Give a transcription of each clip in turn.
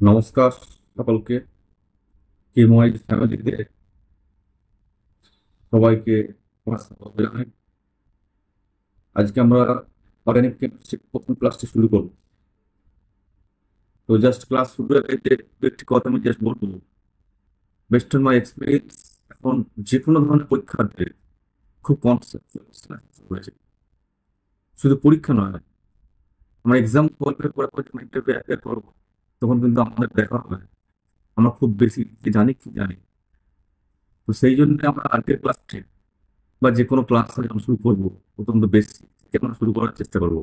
নমস্কার সকলকে। কেমোয়াইজ ফ্যামিলিতে সবাইকে আমার স্বাগত জানাই। আজকে আমরা অর্গানিক কেমিস্ট্রি প্রথম ক্লাসটি শুরু করব। তো জাস্ট ক্লাস শুরু আগে যে একটি কথা আমি জাস্ট বলবো, বেস্ট অন মাই এক্সপিরিয়েন্স, এখন যে কোনো ধরনের পরীক্ষাতে খুব কনসেপ্ট হয়েছে। শুধু পরীক্ষা নয়, আমরা এক্সাম কোয়ালিফাই করার পর যখন ইন্টারভিউ অ্যাপিয়ার করবো, তখন কিন্তু আমাদের দেখা হবে আমরা খুব বেশি কি জানি কি জানি। তো সেই জন্য আমরা আজকের ক্লাসটি বা যে কোনো ক্লাস যখন শুরু করবো, অত্যন্ত বেশি কেমন শুরু করার চেষ্টা করবো।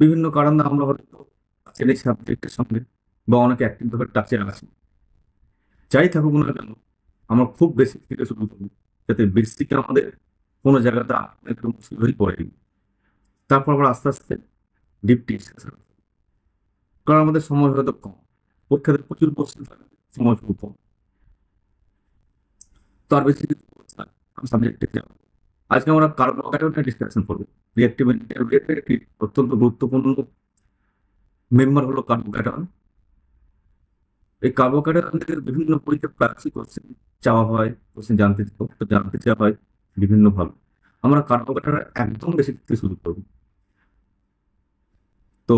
বিভিন্ন কারণে আমরা হয়তো কাছের এই সাবজেক্টের সঙ্গে বা অনেকে অ্যাক্টিভ ভাবে টাচে আছি, যাই থাকুক না কেন আমরা খুব বেসিক থেকে শুরু করবো, যাতে বেসিক আমাদের কোনো জায়গাতে একদম মুশকিল হয়ে পড়ে। তারপর আবার আস্তে আস্তে ডিপটি, কারণ আমাদের সময় হয়তো কম, পরীক্ষাতে প্রচুর কোশ্চেন থাকে, সময় খুব কম। তো আর বেশি কিছু সাবজেক্টে যাবো। আজকে আমরা কার্বোহাইড্রেট ডিসকাশন করবো। রিঅ্যাক্টিভ ইন্টারমিডিয়েটের একটি অত্যন্ত গুরুত্বপূর্ণ মেম্বার হলো কার্বোহাইড্রেট। এই কার্বোহাইড্রেট থেকে বিভিন্ন পরীক্ষা প্রার্থী কোশ্চেন চাওয়া হয়, কোশ্চেন জানতে চাওয়া হয় বিভিন্ন ভাবে। আমরা কার্বোহাইড্রেট একদম বেশি থেকে শুরু করবো। তো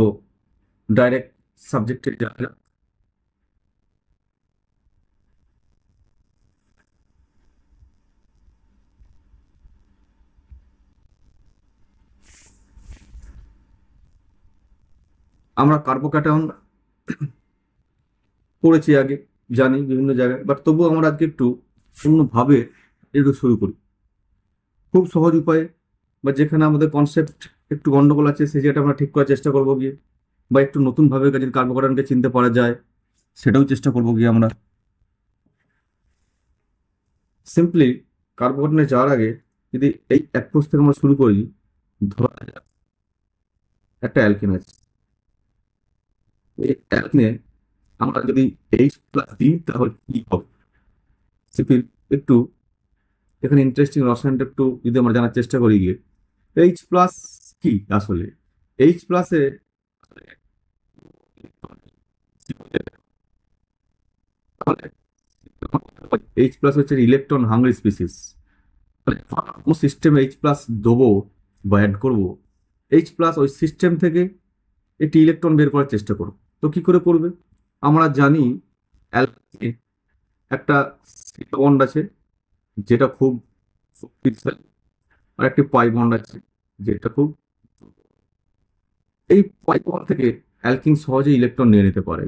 ডাইরেক্ট সাবজেক্টে যাওয়া যাক। আমরা কার্বোক্যাটায়ন পড়েছি আগে, জানি বিভিন্ন জায়গায়, বাট তবুও আমরা আজকে একটু অন্যভাবে একটু শুরু করি, খুব সহজ উপায়ে, বা যেখানে আমাদের কনসেপ্ট একটু গন্ডগোল আছে সেই জায়গাটা আমরা ঠিক করার চেষ্টা করবো গিয়ে, বা একটু নতুন ভাবে যদি কার্বোক্যাটায়নকে চিনতে পারা যায় সেটাও চেষ্টা করবো গিয়ে আমরা। সিম্পলি কার্বোহাইড্রেটে যাওয়ার আগে যদি এই অ্যাপ্রোচ থেকে আমরা শুরু করি, ধরা যাক একটা অ্যালকেন আছে। এই অ্যালকেনে আমরা যদি এইচ প্লাস দিই তাহলে কি হবে? সিম্পল একটু এখানে ইন্টারেস্টিং রসায়নটা একটু যদি আমরা জানার চেষ্টা করি গিয়ে, এইচ প্লাস কি আসলে? এইচ প্লাসে এইচ প্লাস হচ্ছে ইলেকট্রন হাংরি স্পিসিস। কোন সিস্টেমে এইচ প্লাস দেবো বা অ্যাড করবো, এইচ প্লাস ওই সিস্টেম থেকে একটি ইলেকট্রন বের করার চেষ্টা করো। তো কি করে করবে? আমরা জানি অ্যালকিনে একটা বন্ড আছে যেটা খুব শক্তিশালী, আর একটি পাই বন্ড আছে যেটা খুব, এই পাই বন্ড থেকে অ্যালকিন সহজে ইলেকট্রন নিয়ে নিতে পারে।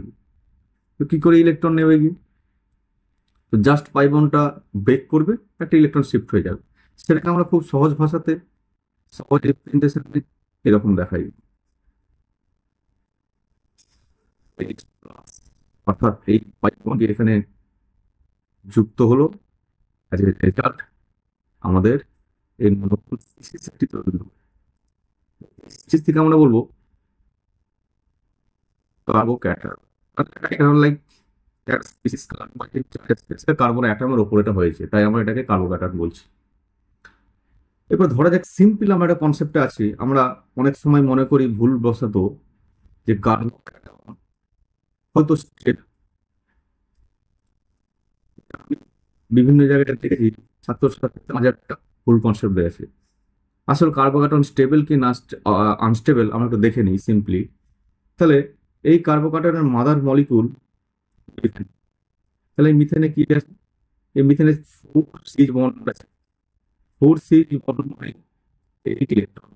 তো কি করে ইলেকট্রন নেবে কি? তো জাস্ট পাই বন্ডটা ব্রেক করবে, একটা ইলেকট্রন শিফট হয়ে যাবে। সেটাকে আমরা খুব সহজ ভাষাতে, সহজ রিপ্রেজেন্টেশনে এরকম দেখাই। অর্থাৎ এই পাই বন্ড এখানে যুক্ত হলো, অ্যাজ এ রেজাল্ট আমাদের এই নতুন স্পিসিস একটি তৈরি হলো। স্পিসিস থেকে আমরা বলবো কার্বোক্যাটায়ন, লাইক স্পিসিস কার্বন অ্যাটমের ওপর এটা হয়েছে, তাই আমরা এটাকে কার্বোক্যাটায়ন বলছি। এবার ধরা যাক সিম্পল আমরা একটা কনসেপ্টে আছি, আমরা অনেক সময় মনে করি ভুলবশত যে কার্বোক্যাটায়ন হয়তো stable। আমি বিভিন্ন জায়গায় দেখেছি ছাত্রছাত্রীদের মাঝে একটা ভুল কনসেপ্ট রয়েছে। আসলে কার্বোক্যাটায়ন স্টেবল কি না আনস্টেবল আমরা একটু দেখে নিই সিম্পলি। তাহলে এই কার্বোক্যাটায়নের মাদার মলিকুল মিথেন। তাহলে এই মিথেনে কি আছে? এই মিথেনে ফোর সিজ বন্ড আছে। ফোর সিজ বন্ড মানে 8 ইলেকট্রন।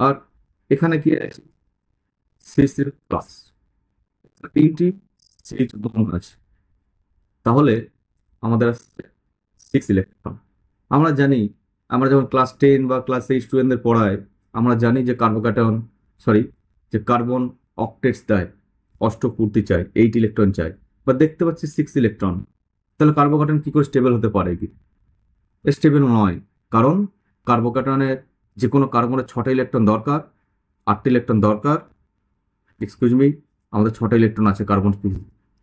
আর এখানে কি আছে? সিক্স প্লাস, তিনটি সিজ বন্ড আছে। তাহলে আমাদের আছে 6 ইলেকট্রন। আমরা জানি, আমরা যখন ক্লাস 10 বা ক্লাস 8 স্টুডেন্টদের পড়াই, আমরা জানি যে কার্বোক্যাটায়ন, সরি, যে কার্বন অক্টেটস দেয়, অষ্টক পূর্তি চায়, 8 ইলেকট্রন চায়, বা দেখতে পাচ্ছি 6 ইলেকট্রন। তাহলে কার্বোক্যাটায়ন কি করে স্টেবল হতে পারে কি? স্টেবল নয়, কারণ কার্বোক্যাটায়নের যে কোনো কার্বনের 6টা ইলেকট্রন দরকার, 8টা ইলেকট্রন দরকার, এক্সকিউজ মি, আমাদের 6টা ইলেকট্রন আছে, কার্বন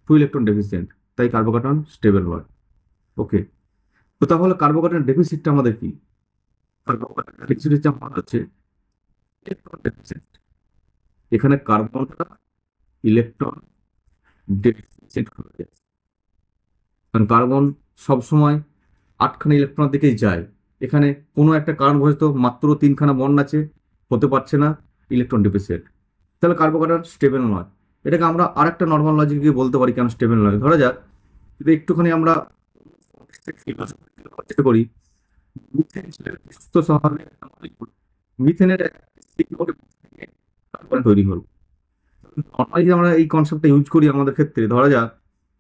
2 ইলেকট্রন ডেফিসিয়েন্ট, তাই কার্বোক্যাটায়ন স্টেবল নয়। ওকে, তো তাহলে কার্বোক্যাটায়ন ডেফিসিটটা আমাদের কি? কার্বোক্যাটায়ন ডেফিসিটটা আমাদের হচ্ছে ইলেকট্রন ডেফিসিয়েন্ট। এখানে কার্বনটা ইলেকট্রন ডেফিসিয়েন্ট হয়ে যায়। কারণ কার্বন সবসময় 8খানা ইলেকট্রনের দিকেই যায়। এখানে কোনো একটা কারণবশত মাত্র 3খানা বন্ড আছে, হতে পারছে না, ইলেকট্রন ডেফিসিয়েন্ট। তাহলে কার্বোকার্বন স্টেবল নয়। এটাকে আমরা আরেকটা নর্মাল লজিক দিয়ে বলতে পারি কেন স্টেবল নয়। ধরা যাক যদি একটুখানি আমরা চেষ্টা করি, মিথেন সুস্থ স্বাভাবিক মিথেনের কার্বন তৈরি হল। নর্মালি আমরা এই কনসেপ্টটা ইউজ করি আমাদের ক্ষেত্রে। ধরা যাক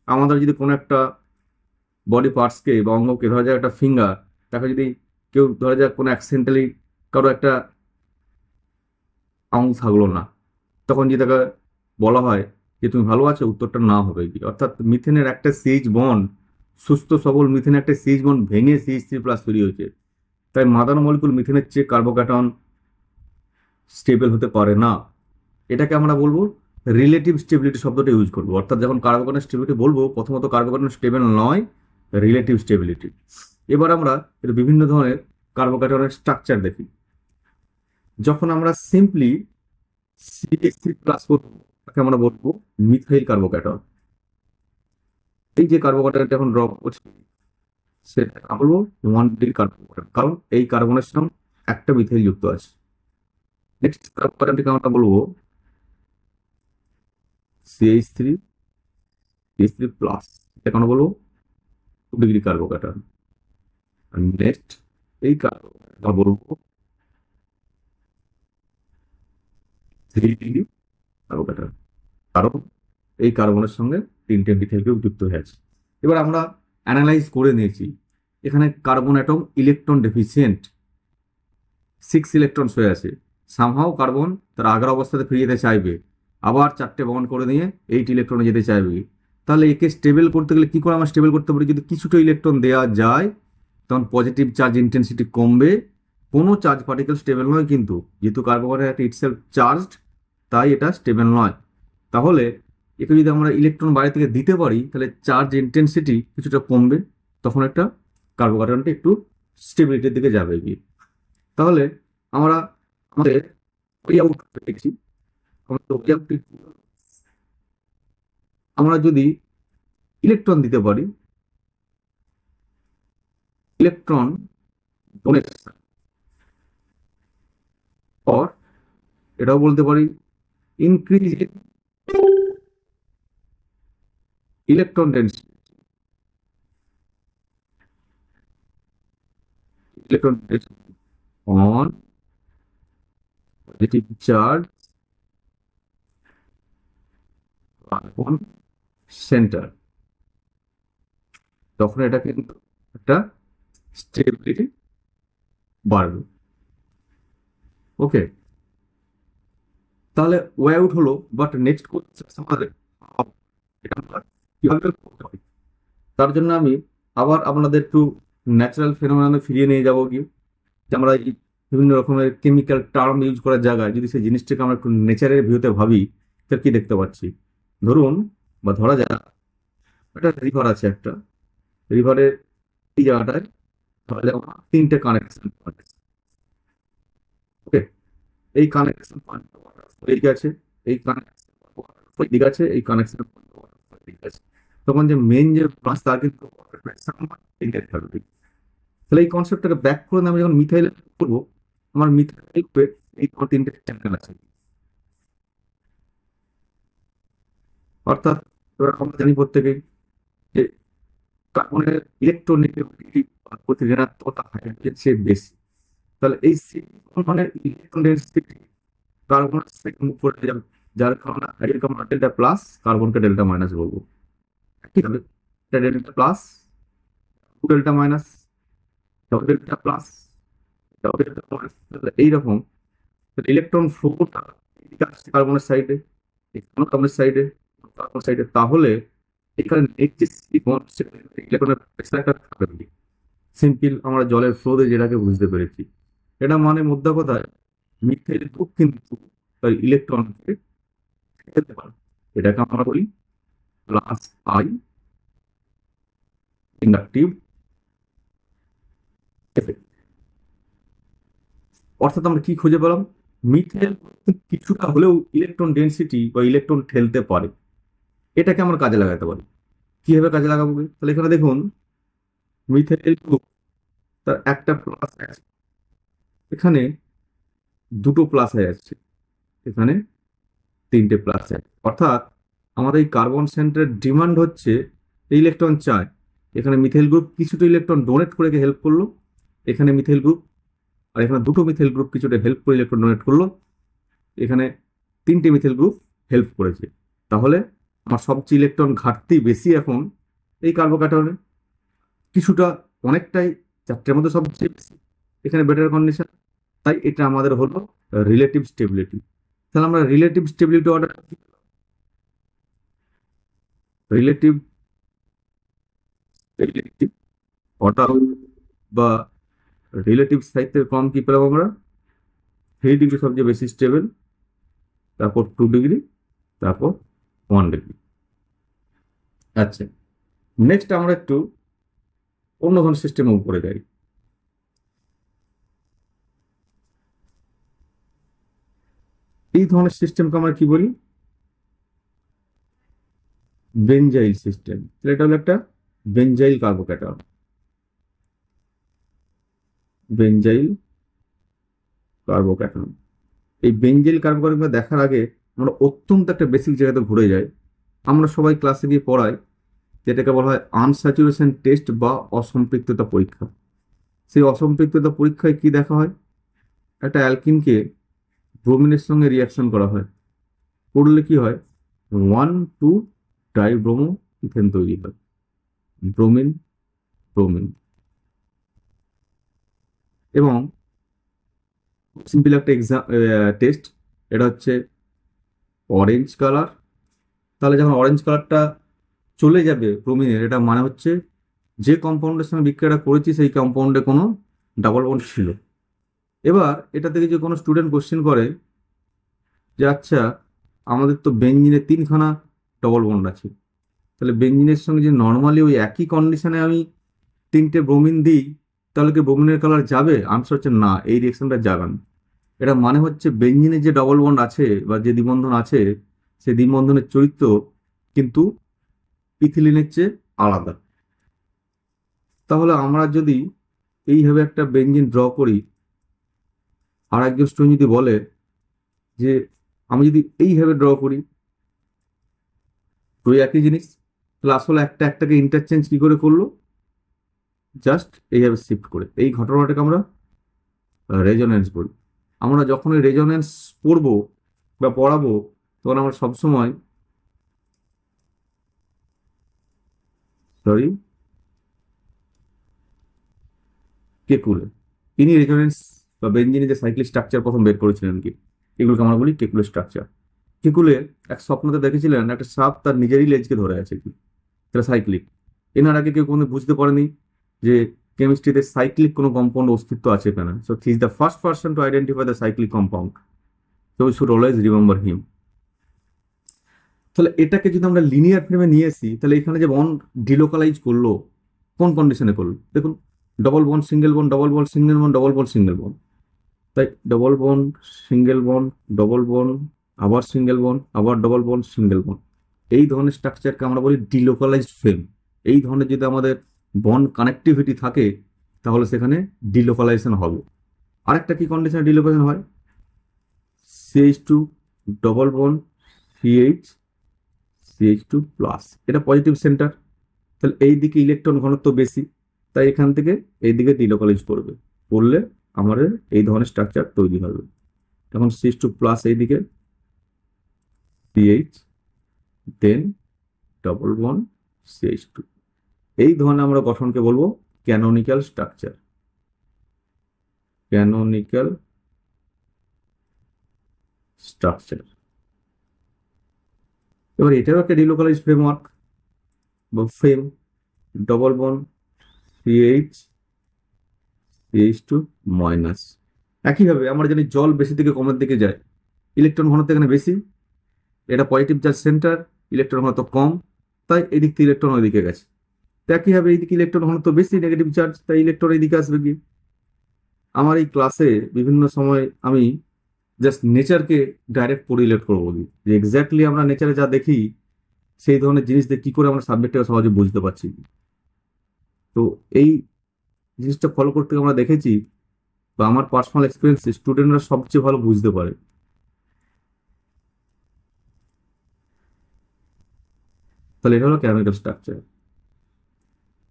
আমাদের যদি কোনো একটা বডি পার্টসকে বা অঙ্গকে, ধরা যাক একটা ফিঙ্গার, তাকে যদি কেউ ধরা যাক কোনো অ্যাক্সিডেন্টালি কারো একটা আঙুল থাকলো না, তখন যদি তাকে বলা হয় যে তুমি ভালো আছো, উত্তরটা না হবে কি। অর্থাৎ মিথেনের একটা সিএইচ বন্ড, সুস্থ সবল মিথেনের একটা সিএইচ বন্ড ভেঙে CH3+ তৈরি হয়েছে। তাই মাদার মলিকুল মিথেনের চেয়ে কার্বোক্যাটন স্টেবল হতে পারে না। এটাকে আমরা বলবো রিলেটিভ স্টেবিলিটি শব্দটা ইউজ করবো। অর্থাৎ যখন কার্বোক্যাটন স্টেবিলিটি বলবো, প্রথমত কার্বোক্যাটন স্টেবল নয়, রিলেটিভ স্টেবিলিটি। এবার আমরা এর বিভিন্ন ধরনের কার্বোক্যাটনের স্ট্রাকচার দেখি। যখন আমরা সিম্পলি CH3+ করবো, তাকে আমরা বলবো মিথাইল কার্বোক্যাটন। এই যে কার্বোক্যাটনটা এখন ড্র করছি, সেটা আমরা বলবো 1D কার্বোক্যাটন, কারণ এই কার্বনের সঙ্গে একটা মিথাইল যুক্ত আছে। নেক্সট কার্বোক্যাটনটিকে আমরা বলবো CH3+, এটা আমরা বলবো 2° কার্বোক্যাটন। নেক্সট এই কার্বোক্যাটন বলবো 3° কার্বোক্যাটন, কারণ এই কার্বনের সঙ্গে 3টে মিথাইল গ্রুপ যুক্ত হয়ে আছে। এবার আমরা অ্যানালাইজ করে নিয়েছি, এখানে carbon atom electron deficient, 6 electron হয়ে আছে। সামহাও কার্বন তার আগের অবস্থাতে ফিরে যেতে চাইবে, আবার 4টে বন্ড করে নিয়ে 8 ইলেকট্রনে যেতে চাইবে। তাহলে একে স্টেবল করতে গেলে কি করে আমরা স্টেবল করতে পারি? যদি কিছুটা ইলেকট্রন দেওয়া যায়, তখন পজিটিভ চার্জ ইন্টেন্সিটি কমবে। কোনো চার্জ পার্টিকেল স্টেবল নয়, কিন্তু যেহেতু কার্বনের একটা ইটসেলফ চার্জড, তাই এটা স্টেবল নয়। তাহলে একে যদি আমরা ইলেকট্রন বাইরে থেকে দিতে পারি, তাহলে চার্জ ইন্টেন্সিটি কিছুটা কমবে, তখন একটা কার্বোক্যাটনটা একটু স্টেবিলিটির দিকে যাবে গিয়ে। তাহলে আমরা আমাদের ওই আউটপুট পেয়েছি। আমরা যদি ইলেকট্রন দিতে পারি, ইলেকট্রন ডোনেশন, অর এটাও বলতে পারি increase electron density, electron density on positive charge carbon centre, তখন এটা কিন্তু একটা স্টেবিলিটি বাড়বে। ওকে, তাহলে ওয়ে আউট হলো। বাট নেক্সট আমাদের এটা আমরা কিভাবে করতে পারি, তার জন্য আমি আবার আপনাদের একটু ন্যাচারাল ফেনোমেননে ফিরিয়ে নিয়ে যাবো কি, যে আমরা এই বিভিন্ন রকমের কেমিক্যাল টার্ম ইউজ করার জায়গায় যদি সেই জিনিসটাকে আমরা একটু নেচারের ভিউতে ভাবি, তাহলে কি দেখতে পাচ্ছি? ধরুন বা ধরা যাক একটা রিভার আছে, একটা রিভারের এই জায়গাটায় ধরা যাক 3টে কানেকশন পয়েন্ট। ওকে, এই কানেকশন পয়েন্ট এদিকে আছে, এই কানেকশন এদিকে আছে, এই কানেকশন এদিকে আছে। তখন যে মেন যে ব্রাঞ্চ, তার কিন্তু থাকবে। তাহলে এই কনসেপ্টটাকে ব্যাক করে আমি যখন মিথাইল করবো, আমার মিথাইল এই 3টে চ্যানেল আছে। অর্থাৎ এবার আমরা জানি প্রত্যেকেই যে কার্বনের ইলেকট্রোনেগেটিভিটি প্রতি ঋণাত্মকতা হাইড্রোজেন চেয়ে বেশি। তাহলে এই মানে ইলেকট্রন ডেন্সিটি কার্বন উপরে যাবে, যার কারণে হাইড্রোজেন ডেল্টা প্লাস, কার্বনকে ডেল্টা মাইনাস বলবো। ঠিক আছে, এটা delta plus, delta minus, delta plus, delta minus. এইরকম ইলেকট্রন ফ্লোটা কার্বনের সাইডে, কার্বনের সাইডে, কার্বন সাইডে, তাহলে এখানে ইলেকট্রনের প্রেসার একটা থাকবে। সিম্পল আমরা জলের ফ্লোতে যেটাকে বুঝতে পেরেছি, এটা মানে মোদ্দা কথায় মিথেল গ্রুপ কিন্তু তার ইলেকট্রনকে ফেলতে পারে। এটাকে আমরা বলি প্লাস আই ইন্ডাকটিভ এফেক্ট। অর্থাৎ আমরা কি খুঁজে পেলাম? মিথেন কিছুটা হলেও ইলেকট্রন ডেনসিটি বা ইলেকট্রন ঠেলতে পারে, এটাকে আমরা কাজে লাগাতে পারি। কিভাবে কাজে লাগাবো? তাহলে এখানে দেখুন, মিথেন গ্রুপ তার একটা প্লাস আছে, এখানে দুটো প্লাস হয়ে যাচ্ছে, এখানে তিনটে প্লাস আছে, অর্থাৎ আমাদের এই কার্বন সেন্টারের ডিমান্ড হচ্ছে ইলেকট্রন চায়। এখানে মিথেল গ্রুপ কিছুটা ইলেকট্রন ডোনেট করে হেল্প করলো, এখানে মিথেল গ্রুপ আর এখানে দুটো মিথেল গ্রুপ কিছুটা হেল্প করে ইলেকট্রন ডোনেট করলো, এখানে তিনটে মিথেল গ্রুপ হেল্প করেছে। তাহলে আমার সবচেয়ে ইলেকট্রন ঘাটতি বেশি এখন এই কার্বোক্যাটায়নে, কিছুটা অনেকটাই চারটের মধ্যে সবচেয়ে বেশি, এখানে বেটার কন্ডিশন। তাই এটা আমাদের হলো রিলেটিভ স্টেবিলিটি। তাহলে আমরা relative stability order, relative stability order বা রিলেটিভ সাহিত্যের কম কি পেলাম আমরা? 3 ডিগ্রি সবচেয়ে বেশি স্টেবল, তারপর 2 ডিগ্রি, তারপর 1 ডিগ্রি। আচ্ছা, নেক্সট আমরা একটু অন্য ধরনের সিস্টেমের উপরে যাই। এই ধরনের সিস্টেমকে আমরা কি বলি? Benzyl system. এটা হলো একটা বেনজাইল কার্বোক্যাটায়ন, বেনজাইল কার্বোক্যাটায়ন। এই বেনজাইল কার্বোক্যাটায়ন দেখার আগে আমরা অত্যন্ত একটা বেসিক জায়গাতে ঘুরে যাই। আমরা সবাই ক্লাসে গিয়ে পড়াই, যেটাকে বলা হয় আনস্যাচুরেশন টেস্ট বা অসম্পৃক্ততা পরীক্ষা। সেই অসম্পৃক্ততা পরীক্ষায় কি দেখা হয়? একটা অ্যালকিনকে ব্রোমিনের সঙ্গে রিয়াকশন করা হয়, করলে কি হয়? 1,2 ডাইব্রোমো ইথেন তৈরি হয়, ব্রোমিন ব্রোমিন। এবং সিম্পল একটা এক্সাম টেস্ট, এটা হচ্ছে অরেঞ্জ কালার। তাহলে যখন অরেঞ্জ কালারটা চলে যাবে ব্রোমিনের, এটা মানে হচ্ছে যে কম্পাউন্ডের সঙ্গে বিক্রিয়াটা করেছি সেই কম্পাউন্ডে কোনো ডাবল বন্ড ছিল। এবার এটা থেকে যে কোনো স্টুডেন্ট কোশ্চেন করে যে আচ্ছা, আমাদের তো বেঞ্জিনে 3খানা ডবল বন্ড আছে, তাহলে বেঞ্জিনের সঙ্গে যে নর্মালি ওই একই কন্ডিশনে আমি 3টে ব্রোমিন দিই, তাহলে কি ব্রোমিনের কালার যাবে? আনসার হচ্ছে না, এই রিয়েকশনটা যাবে না। এটা মানে হচ্ছে বেঞ্জিনে যে ডবল বন্ড আছে বা যে দ্বিবন্ধন আছে, সেই দ্বিবন্ধনের চরিত্র কিন্তু ইথিলিনের চেয়ে আলাদা। তাহলে আমরা যদি এইভাবে একটা বেঞ্জিন ড্র করি, আর একজন স্টুডেন্ট যদি বলে যে আমি যদি এইভাবে ড্র করি, তো একই জিনিস, তাহলে আসলে একটা একটাকে ইন্টারচেঞ্জ কি করে করলো? জাস্ট এইভাবে শিফট করে। এই ঘটনাটাকে আমরা রেজোনেন্স বলি। আমরা যখন এই রেজোনেন্স পড়বো বা পড়াবো, তখন আমরা সবসময় সরি কেকুলে, ইনি রেজোনেন্স বা বেঞ্জিনের যে সাইক্লিক স্ট্রাকচার প্রথম বের করেছিলেন কি, এগুলোকে আমরা বলি কেকুলের স্ট্রাকচার। কেকুলে এক স্বপ্নতে দেখেছিলেন একটা সাপ তার নিজেরই লেজকে ধরে আছে, কি সেটা সাইক্লিক। এনার আগে কেউ কোনো বুঝতে পারেনি যে কেমিস্ট্রিতে সাইক্লিক কোনো কম্পাউন্ড অস্তিত্ব আছে কেন। So he is the first person to identify the cyclic compound, so we should always remember him. তাহলে এটাকে যদি আমরা লিনিয়ার ফ্রেমে নিয়ে আসি, তাহলে এখানে যে বন্ড ডিলোকালাইজ করলো, কোন কন্ডিশনে করলো? দেখুন, double bond single bond, double bond single bond, double bond single bond. তাই double bond single bond, double bond, আবার সিঙ্গেল বন্ড, আবার ডবল বন্ড সিঙ্গেল বন্ড। এই ধরনের স্ট্রাকচারকে আমরা বলি ডিলোকালাইজড ফ্রেম। এই ধরনের যদি আমাদের বন্ড কানেক্টিভিটি থাকে, তাহলে সেখানে ডিলোকালাইজেশন হবে। আরেকটা কি কন্ডিশনে ডিলোকালাইজেশন হয়? CH2 double bond CH2 plus, এটা পজিটিভ সেন্টার, তাহলে এই দিকে ইলেকট্রন ঘনত্ব বেশি, তাই এখান থেকে এই দিকে ডিলোকালাইজ করবে, করলে আমাদের এই ধরনের স্ট্রাকচার তৈরি হবে। তখন CH2 প্লাস এইদিকে CH, দেন ডবল বন্ড CH2। এই ধরনের আমরা গঠনকে বলবো ক্যানোনিক্যাল স্ট্রাকচার, ক্যানোনিক্যাল স্ট্রাকচার। এবার এটাও একটা ডিলোকালাইজ ফ্রেমওয়ার্ক বা frame, double bond CH two minus. একইভাবে আমরা জানি জল বেশি থেকে কমের দিকে যায়, ইলেকট্রন ঘনত্ব এখানে বেশি, এটা পজিটিভ চার্জ সেন্টার, ইলেকট্রন ঘনত্ব কম, তাই এদিক থেকে ইলেকট্রন ওইদিকে গেছে। তো একইভাবে এইদিকে ইলেকট্রন ঘনত্ব বেশি, নেগেটিভ চার্জ, তাই ইলেকট্রন এইদিকে আসবে। কি আমার এই ক্লাসে বিভিন্ন সময় আমি জাস্ট নেচারকে ডাইরেক্ট কোরিলেট করবো, বলি যে এক্স্যাক্টলি আমরা নেচারে যা দেখি সেই ধরনের জিনিস দিয়ে কি করে আমরা সাবজেক্টটা সহজে বুঝতে পারছি। তো এই জিনিসটা ফলো করতে আমরা দেখেছি, বা আমার পার্সোনাল এক্সপিরিয়েন্সে স্টুডেন্টরা সবচেয়ে ভালো বুঝতে পারে। তাহলে এটা হলো কেমিক্যাল স্ট্রাকচার।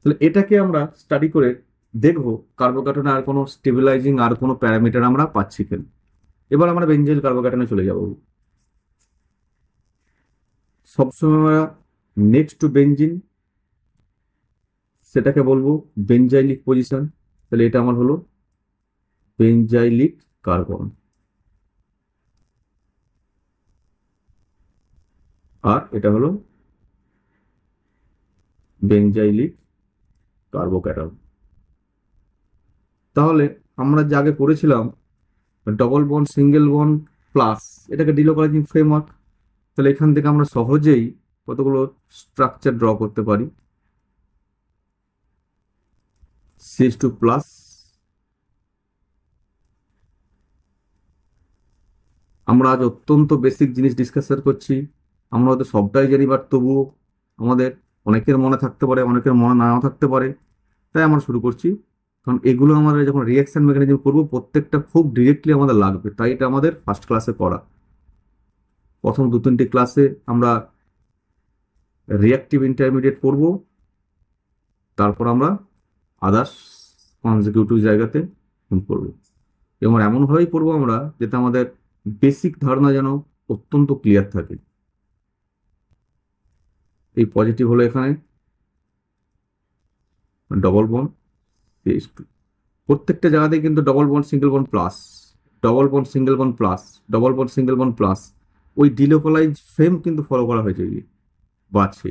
তাহলে এটাকে আমরা স্টাডি করে দেখবো কার্বোক্যাটনে আর কোনো স্টেবিলাইজিং আর কোনো প্যারামিটার আমরা পাচ্ছি কিনা। এবার আমরা বেঞ্জাইল কার্বোক্যাটনে চলে যাব। সবসময় আমরা নেক্সট টু বেঞ্জিন সেটাকে বলবো বেঞ্জাইলিক পজিশন। তাহলে এটা আমার হলো বেঞ্জাইলিক কার্বন, আর এটা হলো বেঞ্জাইলিক কার্বোক্যাটন। তাহলে আমরা যে আগে করেছিলাম double bond single bond plus, এটাকে ডিলোকালাইজিং ফ্রেমওয়ার্ক। তাহলে এখান থেকে আমরা সহজেই কতগুলো স্ট্রাকচার ড্র করতে পারি। CH2 প্লাস, আমরা আজ অত্যন্ত বেসিক জিনিস ডিসকাশন করছি। আমরা হয়তো সবটাই জানি, বাট তবুও আমাদের অনেকের মনে থাকতে পারে, অনেকের মনে নাও থাকতে পারে। তাই আমরা শুরু করছি, কারণ এগুলো আমরা যখন রিয়াকশন মেকানিজম করবো প্রত্যেকটা খুব ডিরেক্টলি আমাদের লাগবে। তাই এটা আমাদের ফার্স্ট ক্লাসে করা। প্রথম 2-3টি ক্লাসে আমরা রিয়াক্টিভ ইন্টারমিডিয়েট পড়ব, তারপর আমরা আদার্স কনজিকিউটিভ জায়গাতে পড়বো, এবং এমনভাবেই পড়বো আমরা যাতে আমাদের বেসিক ধারণা যেন অত্যন্ত ক্লিয়ার থাকে। এই পজিটিভ হলো এখানে ডবল বন্ড CH2, প্রত্যেকটা জায়গাতেই কিন্তু double bond single bond plus, double bond single bond plus, double bond single bond plus, ওই ডিলোকালাইজ ফ্রেম কিন্তু ফলো করা হয়েছে বা আছে।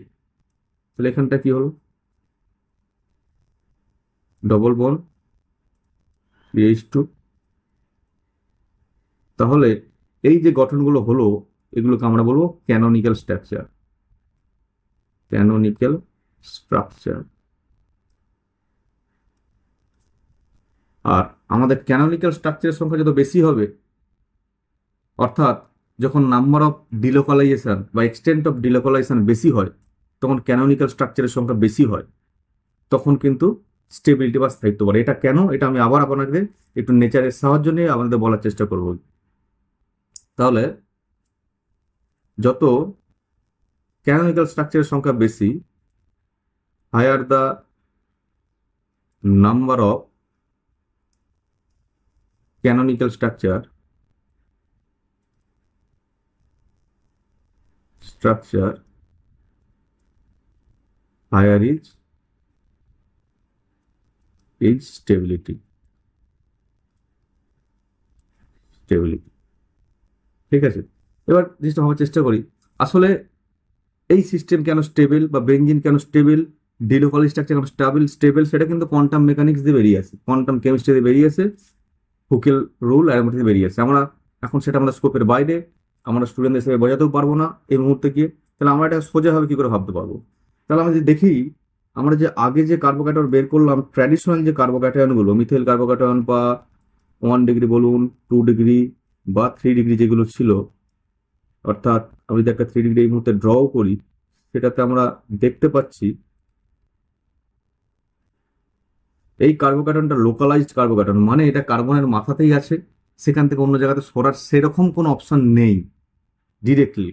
তাহলে এখানটা কি হলো ডবল বন্ড CH2। তাহলে এই যে গঠনগুলো হলো এগুলোকে আমরা বলবো ক্যানোনিক্যাল স্ট্রাকচার, ক্যানোনিক্যাল স্ট্রাকচার। আর আমাদের ক্যানোনিক্যাল স্ট্রাকচারের সংখ্যা যত বেশি হবে, অর্থাৎ যখন নাম্বার অফ ডিলোকালাইজেশন বা এক্সটেন্ট অফ ডিলোকালাইজেশন বেশি হয়, তখন ক্যানোনিক্যাল স্ট্রাকচারের সংখ্যা বেশি হয়, তখন কিন্তু স্টেবিলিটি বা স্থায়িত্ব বাড়ে। এটা কেন, এটা আমি আবার আপনাদের একটু নেচারের সাহায্য নিয়ে আপনাদের বলার চেষ্টা করব। তাহলে যত ক্যানোনিক্যাল স্ট্রাকচারের সংখ্যা বেশি, higher the number of canonical structure higher is stability। ঠিক আছে, এবার জিনিসটা ভাবার চেষ্টা করি আসলে এই সিস্টেম কেন স্টেবল বা বেঞ্জিন কেন স্টেবল, ডিলোকাল স্ট্রাকচার কেন স্টেবল, সেটা কিন্তু কোয়ান্টাম মেকানিক্স দিয়ে বেরিয়ে আসে, কোয়ান্টাম কেমিস্ট্রি দিয়ে বেরিয়ে আসে, হুকেল রুল অ্যারোমেটিক দিয়ে বেরিয়ে আসে। আমরা এখন সেটা আমাদের স্কোপের বাইরে, আমরা স্টুডেন্ট হিসেবে বোঝাতেও পারবো না এই মুহূর্তে গিয়ে। তাহলে আমরা এটা সোজাভাবে কি করে ভাবতে পারবো? তাহলে আমরা যদি দেখি, আমরা যে আগে যে কার্বোক্যাটায়ন বের করলাম, ট্র্যাডিশনাল যে কার্বোক্যাটায়নগুলো মিথেল কার্বোক্যাটায়ন বা 1 ডিগ্রি বলুন, 2 ডিগ্রি বা 3 ডিগ্রি যেগুলো ছিল, অর্থাৎ আমি যদি একটা 3 ডিগ্রি এই মুহূর্তে ড্র করি, সেটাতে আমরা দেখতে পাচ্ছি এই কার্বোক্যাটনটা লোকালাইজড কার্বোক্যাটন, মানে এটা কার্বনের মাথাতেই আছে, সেখান থেকে অন্য জায়গাতে সরার সেরকম কোনো অপশন নেই ডিরেক্টলি।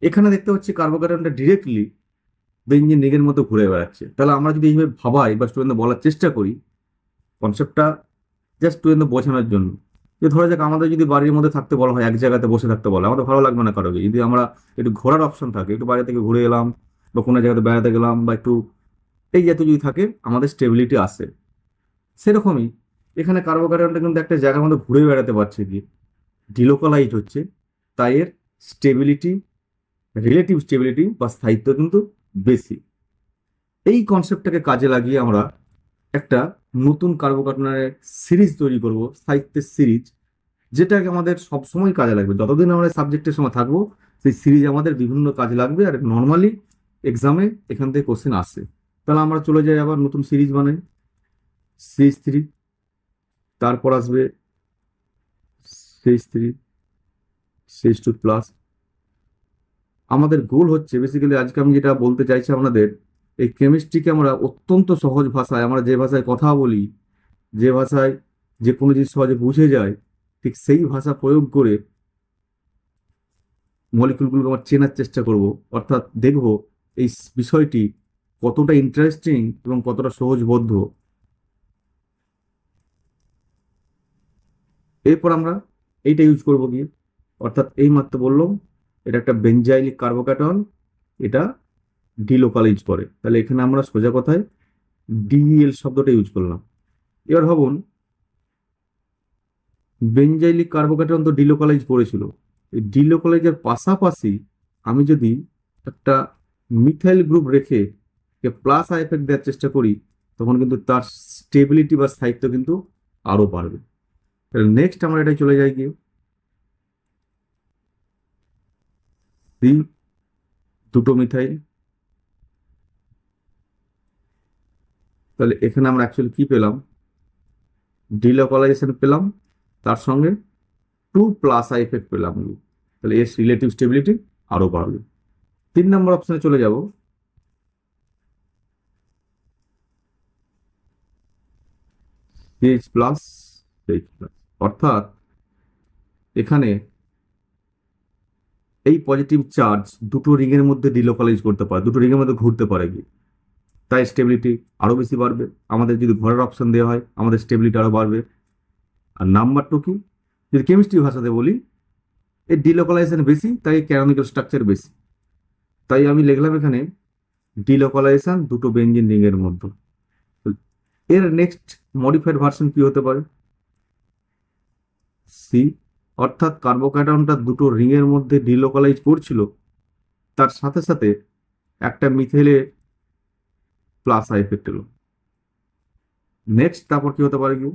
এখানে দেখতে পাচ্ছি কার্বোক্যাটনটা ডিরেক্টলি বেঞ্জিন রিংয়ের মতো ঘুরে বেড়াচ্ছে। তাহলে আমরা যদি এইভাবে ভাবাই বা স্টুডেন্টদের বলার চেষ্টা করি, কনসেপ্টটা জাস্ট স্টুডেন্টদের বোঝানোর জন্য, যে ধরা যাক আমাদের যদি বাড়ির মধ্যে থাকতে বলা হয়, এক জায়গাতে বসে থাকতে বলা, আমাদের ভালো লাগবে না কারোকে। যদি আমরা একটু ঘোরার অপশন থাকে, একটু বাইরে থেকে ঘুরে এলাম বা কোনো জায়গাতে বেড়াতে গেলাম বা একটু এই জাতীয় যদি থাকে, আমাদের স্টেবিলিটি আসে। সেরকমই এখানে কার্বোক্যাটায়নটা কিন্তু একটা জায়গার মধ্যে ঘুরে বেড়াতে পারছে, কি ডিলোকালাইজ হচ্ছে, তাই এর স্টেবিলিটি, রিলেটিভ স্টেবিলিটি বা স্থায়িত্ব কিন্তু বেশি। এই কনসেপ্টটাকে কাজে লাগিয়ে আমরা একটা নতুন কার্বোক্যাটায়নের সিরিজ তৈরি করব, স্থায়িত্বের সিরিজ, যেটাকে আমাদের সবসময় কাজে লাগবে। যতদিন আমরা সাবজেক্টের সময় থাকবো, সেই সিরিজ আমাদের বিভিন্ন কাজে লাগবে। আর নর্মালি এক্সামে এখান থেকে কোশ্চেন আসে। তাহলে আমরা চলে যাই আবার নতুন সিরিজ বানাই, সিরিজ 3, তারপর আসবে CH3 CH2 প্লাস। আমাদের গোল হচ্ছে বেসিক্যালি আজকে আমি যেটা বলতে চাইছি আপনাদের, এই কেমিস্ট্রিকে আমরা অত্যন্ত সহজ ভাষায়, আমরা যে ভাষায় কথা বলি, যে ভাষায় যে কোনো জিনিস সহজে বুঝে যায়, ঠিক সেই ভাষা প্রয়োগ করে মলিকুলগুলোকে আমরা চেনার চেষ্টা করব। অর্থাৎ দেখব এই বিষয়টি কতটা ইন্টারেস্টিং এবং কতটা সহজবোধ্য। এরপর আমরা এইটা ইউজ করব গিয়ে, অর্থাৎ এই মাত্র বললাম এটা একটা বেঞ্জাইলিক কার্বোক্যাটন, এটা ডিলোকালাইজ করে, তাহলে এখানে আমরা সোজা কথায় ডিএল শব্দটা ইউজ করলাম। এবার ভাবুন, বেঞ্জাইলিক কার্বোক্যাটন তো ডিলোকালাইজ করেছিল, এই ডিলোকালাইজের পাশাপাশি আমি যদি একটা মিথাইল গ্রুপ রেখে প্লাস আই এফেক্ট দেওয়ার চেষ্টা করি, তখন কিন্তু তার স্টেবিলিটি বা স্থায়িত্ব কিন্তু আরো বাড়বে। তাহলে নেক্সট আমরা এটাই চলে যাই গিয়ে দুটো মিথাইল। তাহলে এখানে আমরা অ্যাকচুয়ালি কি পেলাম, ডিলোকালাইজেশন পেলাম, তার সঙ্গে 2+ আই এফেক্ট পেলাম। তাহলে এর রিলেটিভ স্টেবিলিটি আরো বাড়বে। 3 নম্বর অপশনে চলে যাব, CH প্লাস CH প্লাস, অর্থাৎ এখানে এই পজিটিভ চার্জ দুটো রিং এর মধ্যে ডিলোকালাইজ করতে পারে, দুটো রিং এর মধ্যে ঘুরতে পারে কি, তাই স্টেবিলিটি আরো বেশি বাড়বে। আমাদের যদি ঘরের অপশন দেওয়া হয়, আমাদের স্টেবিলিটি আরো বাড়বে। আর নাম্বার 2 কি, যদি কেমিস্ট্রি ভাষাতে বলি, এর ডিলোকালাইজেশন বেশি, তাই ক্যানোনিক্যাল স্ট্রাকচার বেশি। তাই আমি লিখলাম এখানে ডিলোকালাইজেশন দুটো বেঞ্জিন রিং এর মধ্যে। এর নেক্সট মডিফাইড ভার্সন কি হতে পারে, সি, অর্থাৎ কার্বোক্যাটনটা দুটো রিং এর মধ্যে ডিলোকালাইজ করছিল, তার সাথে সাথে একটা মিথেলে প্লাস আই এফেক্ট এলো। নেক্সট তারপর কি হতে পারে কি,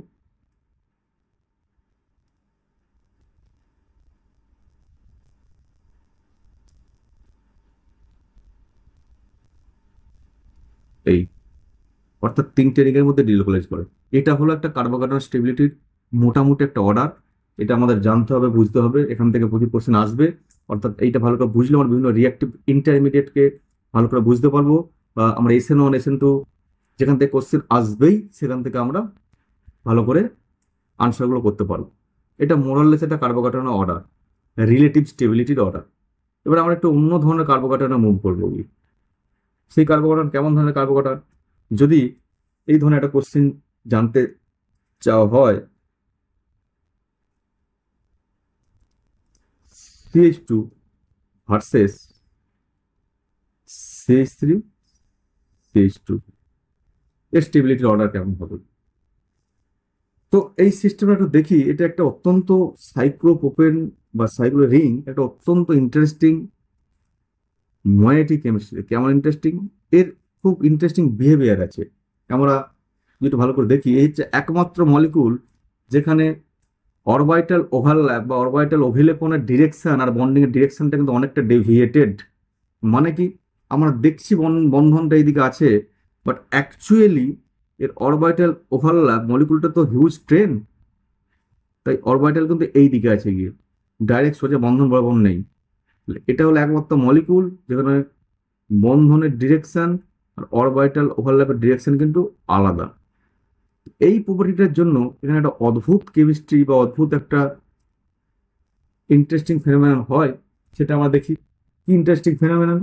এই, অর্থাৎ 3টে রিং এর মধ্যে ডিলোকালাইজ করে। এটা হলো একটা কার্বোক্যাটন স্টেবিলিটির মোটামুটি একটা অর্ডার। এটা আমাদের জানতে হবে, বুঝতে হবে, এখান থেকে প্রচুর কোশ্চেন আসবে। অর্থাৎ এইটা ভালো করে বুঝলে আমরা বিভিন্ন রিঅ্যাক্টিভ ইন্টারমিডিয়েটকে ভালো করে বুঝতে পারবো, বা আমরা SN1 SN2 যেখান থেকে কোশ্চেন আসবেই সেখান থেকে আমরা ভালো করে আনসারগুলো করতে পারবো। এটা মোরাললেস একটা কার্বোক্যাটনের অর্ডার, রিলেটিভ স্টেবিলিটির অর্ডার। এবার আমরা একটু অন্য ধরনের কার্বোক্যাটনে মুভ করবো। সেই কার্বোক্যাটন কেমন ধরনের কার্বোক্যাটন, যদি এই ধরনের একটা কোশ্চেন জানতে চাওয়া হয়, CH2 ভার্সেস CH3 CH2, এর স্টেবিলিটির অর্ডার কেমন হবে। তো এই সিস্টেমটা একটু দেখি। এটা একটা অত্যন্ত সাইক্লোপ্রোপেন বা সাইক্লো রিং, একটা অত্যন্ত ইন্টারেস্টিং ময়াটি কেমিস্ট্রি। কেমন ইন্টারেস্টিং, এর খুব ইন্টারেস্টিং বিহেভিয়ার আছে। আমরা যেটা ভালো করে দেখি, এই হচ্ছে একমাত্র মলিকুল যেখানে অরবাইটাল ওভারল্যাপ বা অরবাইটাল অভিলেপনের ডিরেকশন আর বন্ডিং এর ডিরেকশনটা কিন্তু অনেকটা ডেভিয়েটেড। মানে কি, আমরা দেখছি বন্ধনটা এইদিকে আছে, বাট অ্যাকচুয়ালি এর অরবাইটাল ওভারল্যাপ, মলিকুলটা তো হিউজ ট্রেন, তাই অরবাইটাল কিন্তু এই দিকে আছে গিয়ে, ডাইরেক্ট সোজা বন্ধন বরাবর নেই। এটা হলো একমাত্র মলিকুল যেখানে বন্ধনের ডিরেকশন আর অরবাইটাল ওভারল্যাপের ডিরেকশন কিন্তু আলাদা। এই প্রপার্টিটার জন্য এখানে একটা অদ্ভুত কেমিস্ট্রি বা অদ্ভুত একটা ইন্টারেস্টিং ফেনোমেনন হয়, সেটা আমরা দেখি। কি ইন্টারেস্টিং ফেনোমেনন,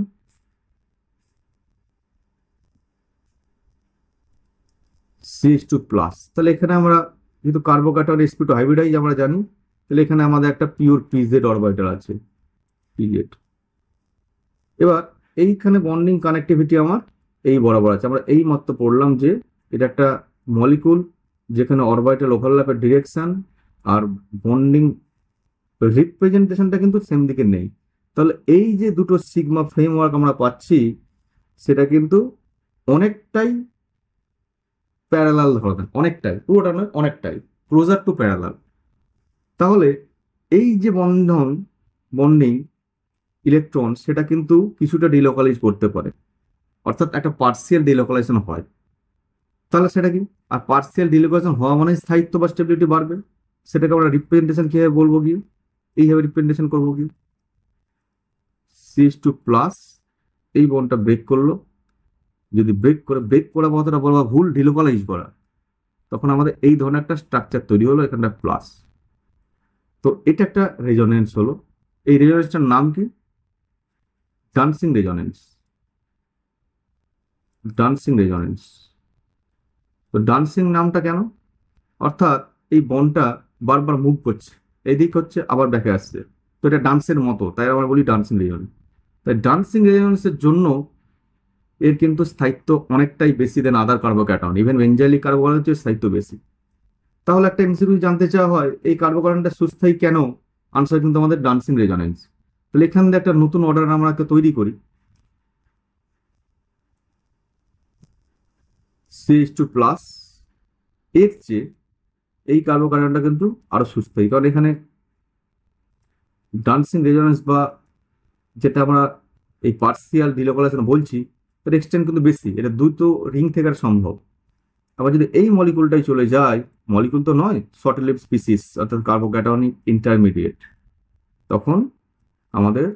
CH2 প্লাস। তাহলে এখানে আমরা যেহেতু কার্বোক্যাটন sp2 হাইব্রিডাইজ আমরা জানি, তাহলে এখানে আমাদের একটা পিওর PZ অরবিটাল আছে, PZ। এবার এইখানে বন্ডিং কানেক্টিভিটি আমার এই বরাবর আছে। আমরা এই মাত্র পড়লাম যে এটা একটা মলিকুল যেখানে অরবিটাল ওভারল্যাপের ডিরেকশন আর বন্ডিং রিপ্রেজেন্টেশনটা কিন্তু সেম দিকে নেই। তাহলে এই যে দুটো সিগমা ফ্রেমওয়ার্ক আমরা পাচ্ছি, সেটা কিন্তু অনেকটাই প্যারালাল ধরনের, অনেকটাই, পুরোটা নয়, অনেকটাই ক্লোজার টু প্যারালাল। তাহলে এই যে বন্ডিং ইলেকট্রন, সেটা কিন্তু কিছুটা ডিলোকালাইজ করতে পারে, অর্থাৎ একটা পার্সিয়াল ডিলোকালাইজেশন হয়। তাহলে সেটা কি, আর পার্সিয়াল ডিলোকালাইজেশন হওয়া মানে স্থায়িত্ব বা স্টেবিলিটি বাড়বে। সেটাকে আমরা রিপ্রেজেন্টেশন কিভাবে বলবো, কি এইভাবে রিপ্রেজেন্টেশন করবো, কি CH2 প্লাস এই বন্ডটা ব্রেক করলো, যদি ব্রেক করা কথাটা বলবো ভুল, ডিলোকালাইজ করা, তখন আমাদের এই ধরনের একটা স্ট্রাকচার তৈরি হলো, এখানটা প্লাস। তো এটা একটা রেজোনেন্স হলো। এই রেজোনেন্সটার নাম কি? Dancing resonance. Dancing resonance. তো ডান্সিং নামটা কেন? অর্থাৎ এই বনটা বারবার মুভ করছে, এদিক হচ্ছে আবার ব্যাকে আসছে, তো এটা ডান্সের মতো, তাই আমরা বলি ডান্সিং রেজোনেন্স। তাই ডান্সিং রেজোনেন্সের জন্য এর কিন্তু স্থায়িত্ব অনেকটাই বেশি দেন আদার কার্বোক্যাটায়ন, ইভেন বেঞ্জাইলিক কার্বোক্যাটায়নের স্থায়িত্ব বেশি। তাহলে একটা এমসিকিউ জানতে চাওয়া হয় এই কার্বোক্যাটায়নটা সুস্থায়ী কেন? আনসার কিন্তু আমাদের ডান্সিং রেজোনেন্স। তাহলে এখান থেকে একটা নতুন অর্ডার আমরা একটা তৈরি করি, CH2 প্লাস এর চেয়ে এই কার্বোক্যাটায়নটা কিন্তু আরো সুস্থায়ী, কারণ এখানে ডান্সিং রেজোনেন্স বা যেটা আমরা এই পার্সিয়াল ডিলোকালাইজেশন বলছি, তার এক্সটেন্ট কিন্তু বেশি, এটা দ্রুত রিং থেকে সম্ভব। আবার যদি এই মলিকুলটাই চলে যায়, মলিকুল তো নয়, শর্ট লিভ স্পিসিস অর্থাৎ কার্বোক্যাটায়নিক ইন্টারমিডিয়েট, তখন আমাদের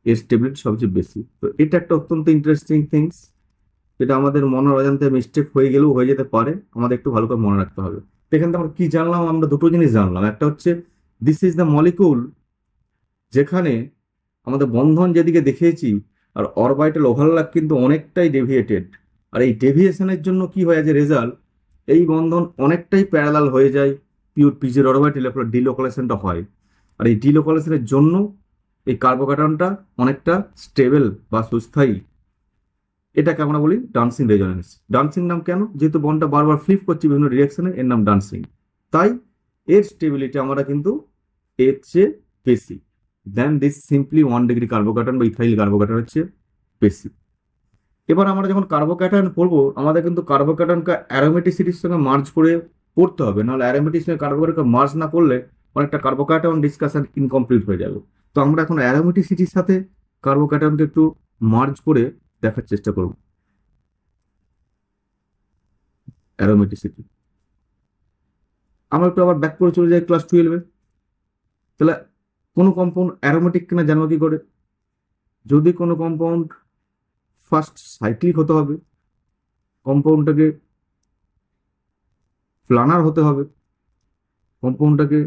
এর স্টেবিলিটি সবচেয়ে বেশি। তো এটা একটা অত্যন্ত ইন্টারেস্টিং থিংস, যেটা আমাদের মনের অজান্তে মিস্টেক হয়ে গেলেও হয়ে যেতে পারে, আমাদের একটু ভালো করে মনে রাখতে হবে। তো এখান থেকে আমরা কি জানলাম? আমরা দুটো জিনিস জানলাম। একটা হচ্ছে দিস ইজ দ্য মলিকুল, যেখানে আমাদের বন্ধন যেদিকে দেখিয়েছি আর অরবিটাল ওভারল্যাপ কিন্তু অনেকটাই ডেভিয়েটেড, আর এই ডেভিয়েশনের জন্য কি হয় যে রেজাল্ট, এই বন্ধন অনেকটাই প্যারালাল হয়ে যায় পিওর পিজের অরবিটালে, ফলে ডিলোকালাইজেশনটা হয়। আর এই ডিলোকালাইজেশনের জন্য এই কার্বোক্যাটায়নটা অনেকটা স্টেবল বা সুস্থায়ী, এটাকে আমরা বলি ডান্সিং রেজোনেন্স। ডান্সিং নাম কেন? যেহেতু বন্ডটা বারবার ফ্লিপ করছে বিভিন্ন ডিরেকশনে, এর নাম ডান্সিং। তাই এর স্টেবিলিটি আমরা কিন্তু এর চেয়ে বেশি দেন দিস সিম্পলি 1 ডিগ্রি কার্বোক্যাটায়ন বা ইথাইল কার্বোক্যাটায়ন হচ্ছে বেশি। এবার আমরা যখন কার্বোক্যাটায়ন পড়বো, আমাদের কিন্তু কার্বোক্যাটায়নকে অ্যারোমেটিসিটির সঙ্গে মার্জ করে পড়তে হবে, নাহলে অ্যারোমেটির সঙ্গে কার্বোক্যাটায়নকে মার্জ না করলে অনেকটা কার্বোক্যাটায়ন ডিসকাশন ইনকমপ্লিট হয়ে যাবে। তো আমরা এখন অ্যারোমেটিসিটির সাথে কার্বোক্যাটায়নকে একটু মার্জ করে দেখার চেষ্টা করব। অ্যারোমেটিসিটি আমরা একটু আবার ব্যাক করে চলে যাই ক্লাস 12-এ। তাহলে কোনো কম্পাউন্ড অ্যারোমেটিক কিনা জানবো কি করে? যদি কোনো কম্পাউন্ড ফার্স্ট সাইক্লিক হতে হবে, কম্পাউন্ডটাকে প্লানার হতে হবে, কম্পাউন্ডটাকে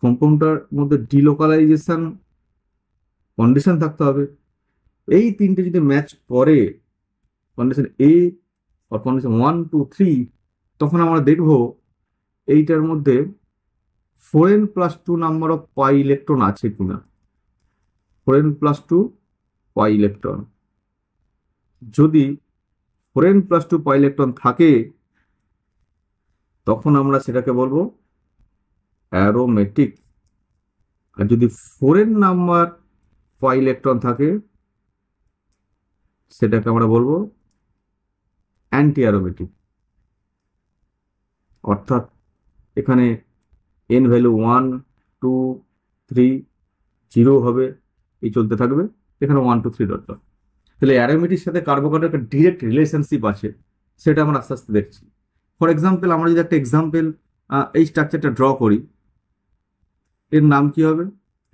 কম্পাউন্ডটার মধ্যে ডিলোকালাইজেশন কন্ডিশন থাকতে হবে। এই তিনটে যদি ম্যাচ করে, কন্ডিশন এ আর কন্ডিশন 1, 2, 3, তখন আমরা দেখব এইটার মধ্যে 4n+2 number of pi electron আছে কিনা। 4n+2 পাই ইলেকট্রন, যদি 4n+2 পাই ইলেকট্রন থাকে, তখন আমরা সেটাকে বলবো অ্যারোমেটিক। আর যদি 4n নাম্বার পাই ইলেকট্রন থাকে, সেটাকে আমরা বলবো অ্যান্টি অ্যারোমেটিক। অর্থাৎ এখানে এন ভ্যালু 1, 2, 3, 0 হবে, এই চলতে থাকবে, এখানে 1, 2, 3 ডট ডট। তাহলে অ্যারোমেটির সাথে কার্বোক্যাটায়নের একটা ডিরেক্ট রিলেশনশিপ আছে, সেটা আমরা আস্তে আস্তে দেখছি। ফর এক্সাম্পল, আমরা যদি একটা এক্সাম্পল এই স্ট্রাকচারটা ড্র করি, এর নাম কি হবে?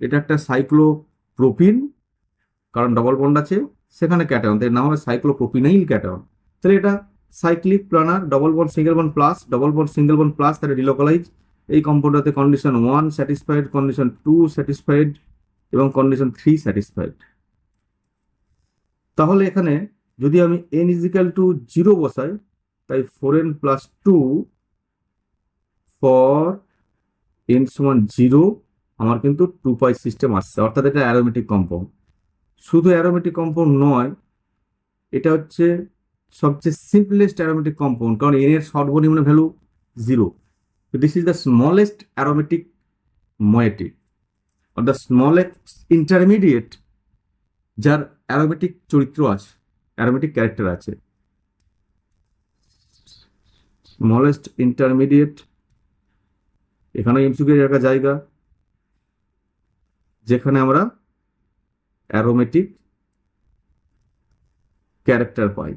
এটা একটা সাইক্লোপ্রোপিন, কারণ ডবল বন্ড আছে সেখানে ক্যাটায়ন, এর নাম হবে সাইক্লোপ্রোপিনাইল ক্যাটায়ন। তাহলে এটা cyclic planer, double bond single bond plus, double bond single bond plus, তাহলে ডিলোকালাইজ। এই কম্পাউন্ডটাতে কন্ডিশন 1 স্যাটিসফাইড, কন্ডিশন 2 স্যাটিসফাইড এবং কন্ডিশন 3 স্যাটিসফাইড। তাহলে এখানে যদি আমি n=0 বসাই, তাই 4n+2 ফর n=0, আমার কিন্তু 2 পাই সিস্টেম আসছে, অর্থাৎ এটা অ্যারোমেটিক কম্পাউন্ড। শুধু অ্যারোমেটিক কম্পাউন্ড নয়, এটা হচ্ছে সবচেয়ে সিম্পলেস্ট অ্যারোমেটিক কম্পাউন্ড, কারণ এন এর সর্বনিম্ন value 0। This is the smallest aromatic moiety or the smallest intermediate যার অ্যারোমেটিক চরিত্র আছে, অ্যারোমেটিক ক্যারেক্টার আছে। স্মলেস্ট ইন্টারমিডিয়েট, এখানে এমসিকিউ এর একটা জায়গা যেখানে আমরা অ্যারোমেটিক ক্যারেক্টার পাই,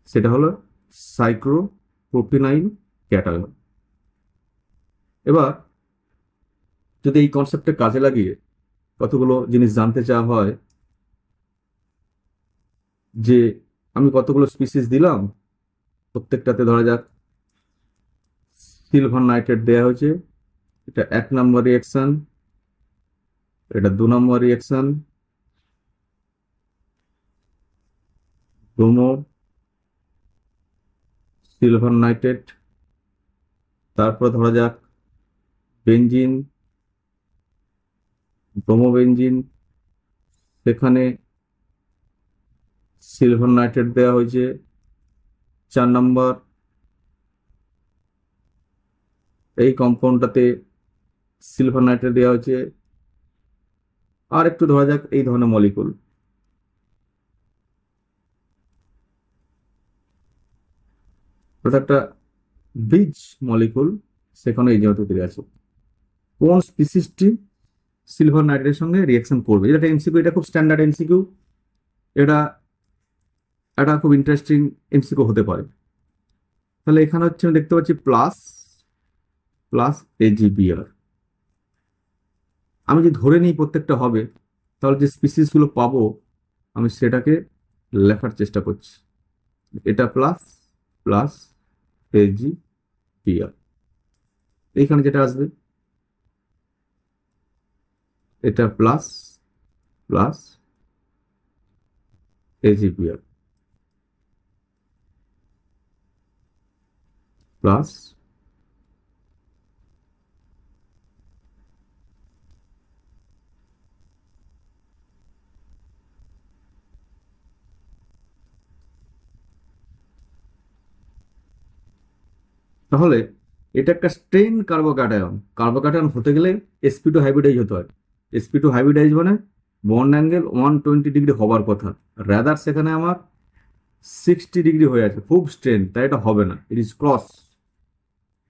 সেটা হলো সাইক্লোপ্রোপিনাইল ক্যাটায়ন। এবার যদি এই কনসেপ্টে কাজে লাগিয়ে কতগুলো জিনিস জানতে চাওয়া হয়, যে আমি কতগুলো স্পিসিস দিলাম, প্রত্যেকটাতে ধরা যাক সিলভার নাইট্রেট দেওয়া হয়েছে, এটা 1 নম্বর রিয়াকশন, এটা 2 নম্বর রিয়াকশন, ব্রোমো সিলভার নাইট্রেট, তারপর ধরা যাক বেঞ্জিন, ব্রোমোবেঞ্জিন, সেখানে সিলভার নাইট্রেট দেওয়া হয়েছে 4 নম্বর, এই কম্পাউন্ডটাতে সিলভার নাইট্রেট দেওয়া হয়েছে, আর একটু ধরা যাক এই ধরনের মলিকুল। ওটা একটা ব্রিজ মলিকুল, সেখানে এই জাতীয় তৈরি আছে। কোন স্পিসিসটি সিলভার নাইট্রেটের সঙ্গে রিয়াকশন করবে, এটা এমসিকিউ, এটা খুব স্ট্যান্ডার্ড এমসিকিউ, এটা একটা খুব ইন্টারেস্টিং এমসিকিউ হতে পারে। তাহলে এখানে হচ্ছে আমি দেখতে পাচ্ছি প্লাস প্লাস AgBr। আমি যদি ধরে নিই প্রত্যেকটা হবে, তাহলে যে স্পিসিসগুলো পাবো আমি সেটাকে লেখার চেষ্টা করছি। এটা প্লাস প্লাস AgBr, এইখানে যেটা আসবে এটা প্লাস প্লাস AgBr প্লাস তাহলে এটা একটা স্ট্রেন কার্বোক্যাটায়ন। কার্বোক্যাটায়ন হতে গেলে sp2 হাইব্রিডাইজ হতে হয়। sp2 হাইব্রিডাইজ মানে বন্ড অ্যাঙ্গেল 120 ডিগ্রি হবার কথা, রাদার সেখানে আমার 60 ডিগ্রি হয়ে আছে, খুব স্ট্রেন, তাই এটা হবে না, ইট ইজ ক্রস।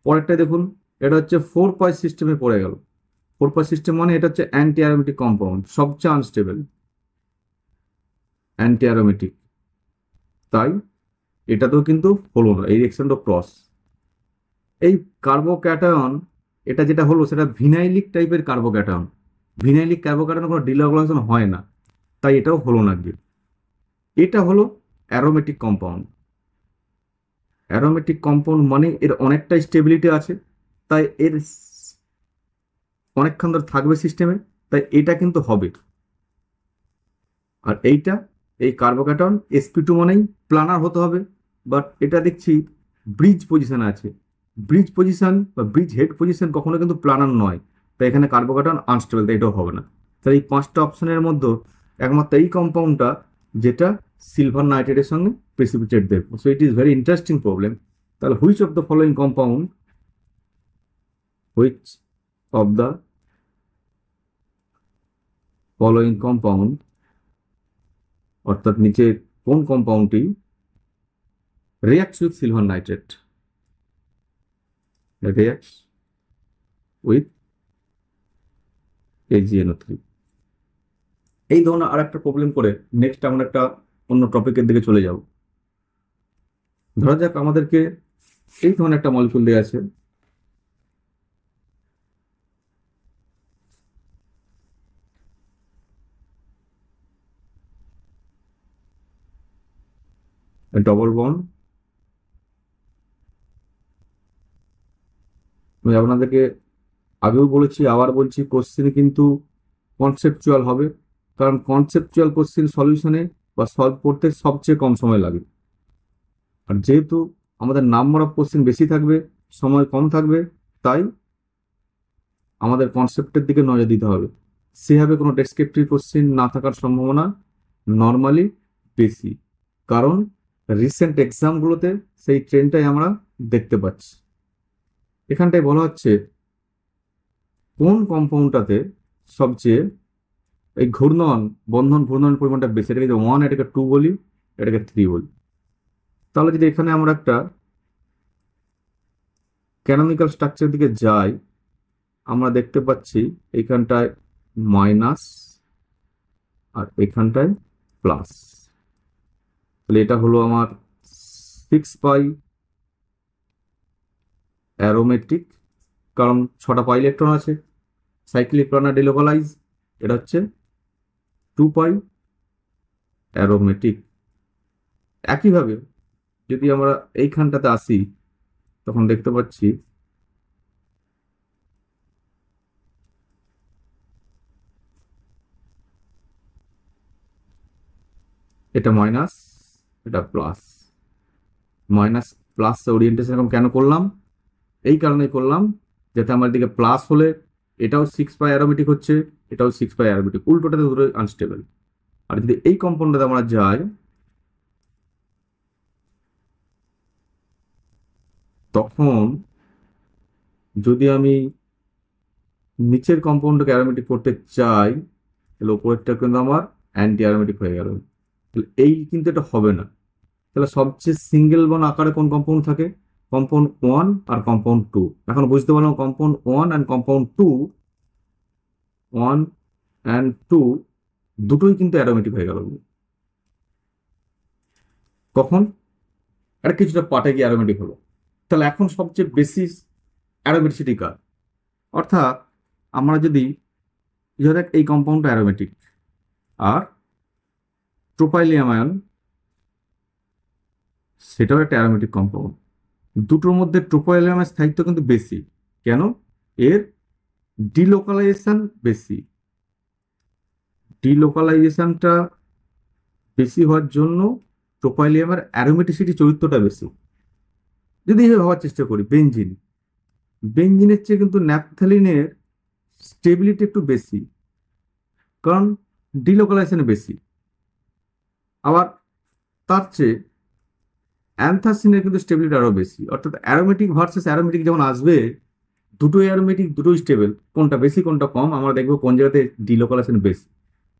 পরেরটা দেখুন, এটা হচ্ছে 4 পয়েন্ট সিস্টেমে পড়ে গেল। 4 পয়েন্ট সিস্টেম মানে এটা হচ্ছে অ্যান্টি অ্যারোমেটিক কম্পাউন্ড, সবচেয়ে আনস্টেবল অ্যান্টি অ্যারোমেটিক, তাই এটাতেও কিন্তু হলো না, এই রিঅ্যাকশনটা ক্রস। এই কার্বোক্যাটায়ন এটা যেটা হলো সেটা ভিনাইলিক টাইপের কার্বোক্যাটায়ন। ভিনাইলিক কার্বোক্যাটায়ন কোনো ডিলগ্লাইজেশন হয় না, তাই এটাও হলো না গিয়ে। এটা হলো অ্যারোমেটিক কম্পাউন্ড। অ্যারোমেটিক কম্পাউন্ড মানে এর অনেকটা স্টেবিলিটি আছে, তাই এর অনেকক্ষণ ধরে থাকবে সিস্টেমে, তাই এটা কিন্তু হবে। আর এইটা এই কার্বোক্যাটায়ন sp2 মানেই প্লানার হতে হবে, বাট এটা দেখছি ব্রিজ পজিশন আছে। ব্রিজ পজিশন বা ব্রিজ হেড পজিশন কখনো কিন্তু প্লানার নয়, তাই এখানে কার্বোক্যাটায়ন আনস্টেবল, তাই এটাও হবে না। তাই এই 5টা অপশনের মধ্যে একমাত্র এই কম্পাউন্ডটা যেটা সিলভার নাইট্রেটের সঙ্গে প্রেসিপিটেট দেবে। So it is very interesting problem. তাহলে which of the following compound, which of the following compound, অর্থাৎ নিচে কোন কম্পাউন্ডটি reacts with silver nitrate, reacts with AgNO3। এই ধরনের আর একটা প্রবলেম করে নেক্সট আমরা একটা অন্য টপিকের দিকে চলে যাব। ধরা যাক আমাদেরকে এই ধরনের একটা মলিকুল দেওয়া আছে, ডবল বন্ড। আমি আপনাদেরকে আগেও বলেছি, আবার বলছি, কোশ্চেন কিন্তু কনসেপচুয়াল হবে, কারণ কনসেপচুয়াল কোশ্চেন সলিউশনে বা সলভ করতে সবচেয়ে কম সময় লাগে। আর যেহেতু আমাদের নাম্বার অফ কোশ্চেন বেশি থাকবে, সময় কম থাকবে, তাই আমাদের কনসেপ্টের দিকে নজর দিতে হবে। সেভাবে কোনো ডেসক্রিপটিভ কোশ্চেন না থাকার সম্ভাবনা নর্মালি বেশি, কারণ রিসেন্ট এক্সামগুলোতে সেই ট্রেন্ডটাই আমরা দেখতে পাচ্ছি। এখানটায় বলা হচ্ছে কোন কম্পাউন্ডটাতে সবচেয়ে এই বন্ধনের পরিমাণটা বেশি, এটাকে 1, এটাকে 2 বলি, এটাকে 3 বলি। তাহলে যদি এখানে আমরা একটা ক্যানোনিক্যাল স্ট্রাকচার দিকে যাই, আমরা দেখতে পাচ্ছি এইখানটায় মাইনাস আর এখানটায় প্লাস। তাহলে এটা হলো আমার 6 পাই অ্যারোমেটিক, কারণ 6টা পাই ইলেকট্রন আছে। সাইক্লিক প্লানার ডিলোকালাইজ, এটা হচ্ছে 2 পাই অ্যারোমেটিক। একইভাবে যদি আমরা এইখানটাতে আসি তখন দেখতে পাচ্ছি এটা মাইনাস, এটা প্লাস। মাইনাস প্লাস ওরিয়েন্টেশন এরকম কেন করলাম? এই কারণেই করলাম যাতে আমার দিকে প্লাস হলে এটাও 6 পাই অ্যারোমেটিক হচ্ছে, এটাও 6 পাই অ্যারোমেটিক, উল্টোটাতে দুটো আনস্টেবল। আর যদি এই কম্পাউন্ডটাতে আমরা যাই তখন যদি আমি নিচের কম্পাউন্ডটাকে অ্যারোমেটিক করতে চাই তাহলে উপরেরটা কিন্তু আমার অ্যান্টি অ্যারোমেটিক হয়ে গেল। তাহলে এই কিন্তু এটা হবে না। তাহলে সবচেয়ে সিঙ্গেল বন আকারে কোন কম্পাউন্ড থাকে? কম্পাউন্ড 1 আর কম্পাউন্ড 2। এখন বুঝতে পারলাম কম্পাউন্ড 1 অ্যান্ড কম্পাউন্ড 2, 1 অ্যান্ড 2 দুটোই কিন্তু অ্যারোমেটিক হয়ে গেল। কখন? এটা কিছুটা পার্টে গিয়ে অ্যারোমেটিক হলো। তাহলে এখন সবচেয়ে বেশি অ্যারোমেটিসিটি কার? অর্থাৎ আমরা যদি ধরে এই কম্পাউন্ডটা অ্যারোমেটিক আর ট্রোপাইলিয়াম আয়ন সেটাও একটা অ্যারোমেটিক কম্পাউন্ড, দুটোর মধ্যে ট্রোপাইলিয়ামের স্থায়িত্ব কিন্তু বেশি। কেন? এর ডিলোকালাইজেশন বেশি। ডিলোকালাইজেশনটা বেশি হওয়ার জন্য ট্রোপাইলিয়ামের অ্যারোমেটিসিটি চরিত্রটা বেশি। যদি এভাবে ভাবার চেষ্টা করি, বেনজিন, বেনজিনের চেয়ে কিন্তু ন্যাপথালিনের স্টেবিলিটি একটু বেশি, কারণ ডিলোকালাইজেশন বেশি। আবার তার চেয়ে অ্যান্থাসিনের কিন্তু স্টেবিলিটি আরও বেশি। অর্থাৎ অ্যারোমেটিক ভার্সেস অ্যারোমেটিক যখন আসবে, দুটোই অ্যারোমেটিক, দুটোই স্টেবল, কোনটা বেশি কোনটা কম আমরা দেখবো কোন জায়গাতে ডিলোকালাইজেশন বেশি।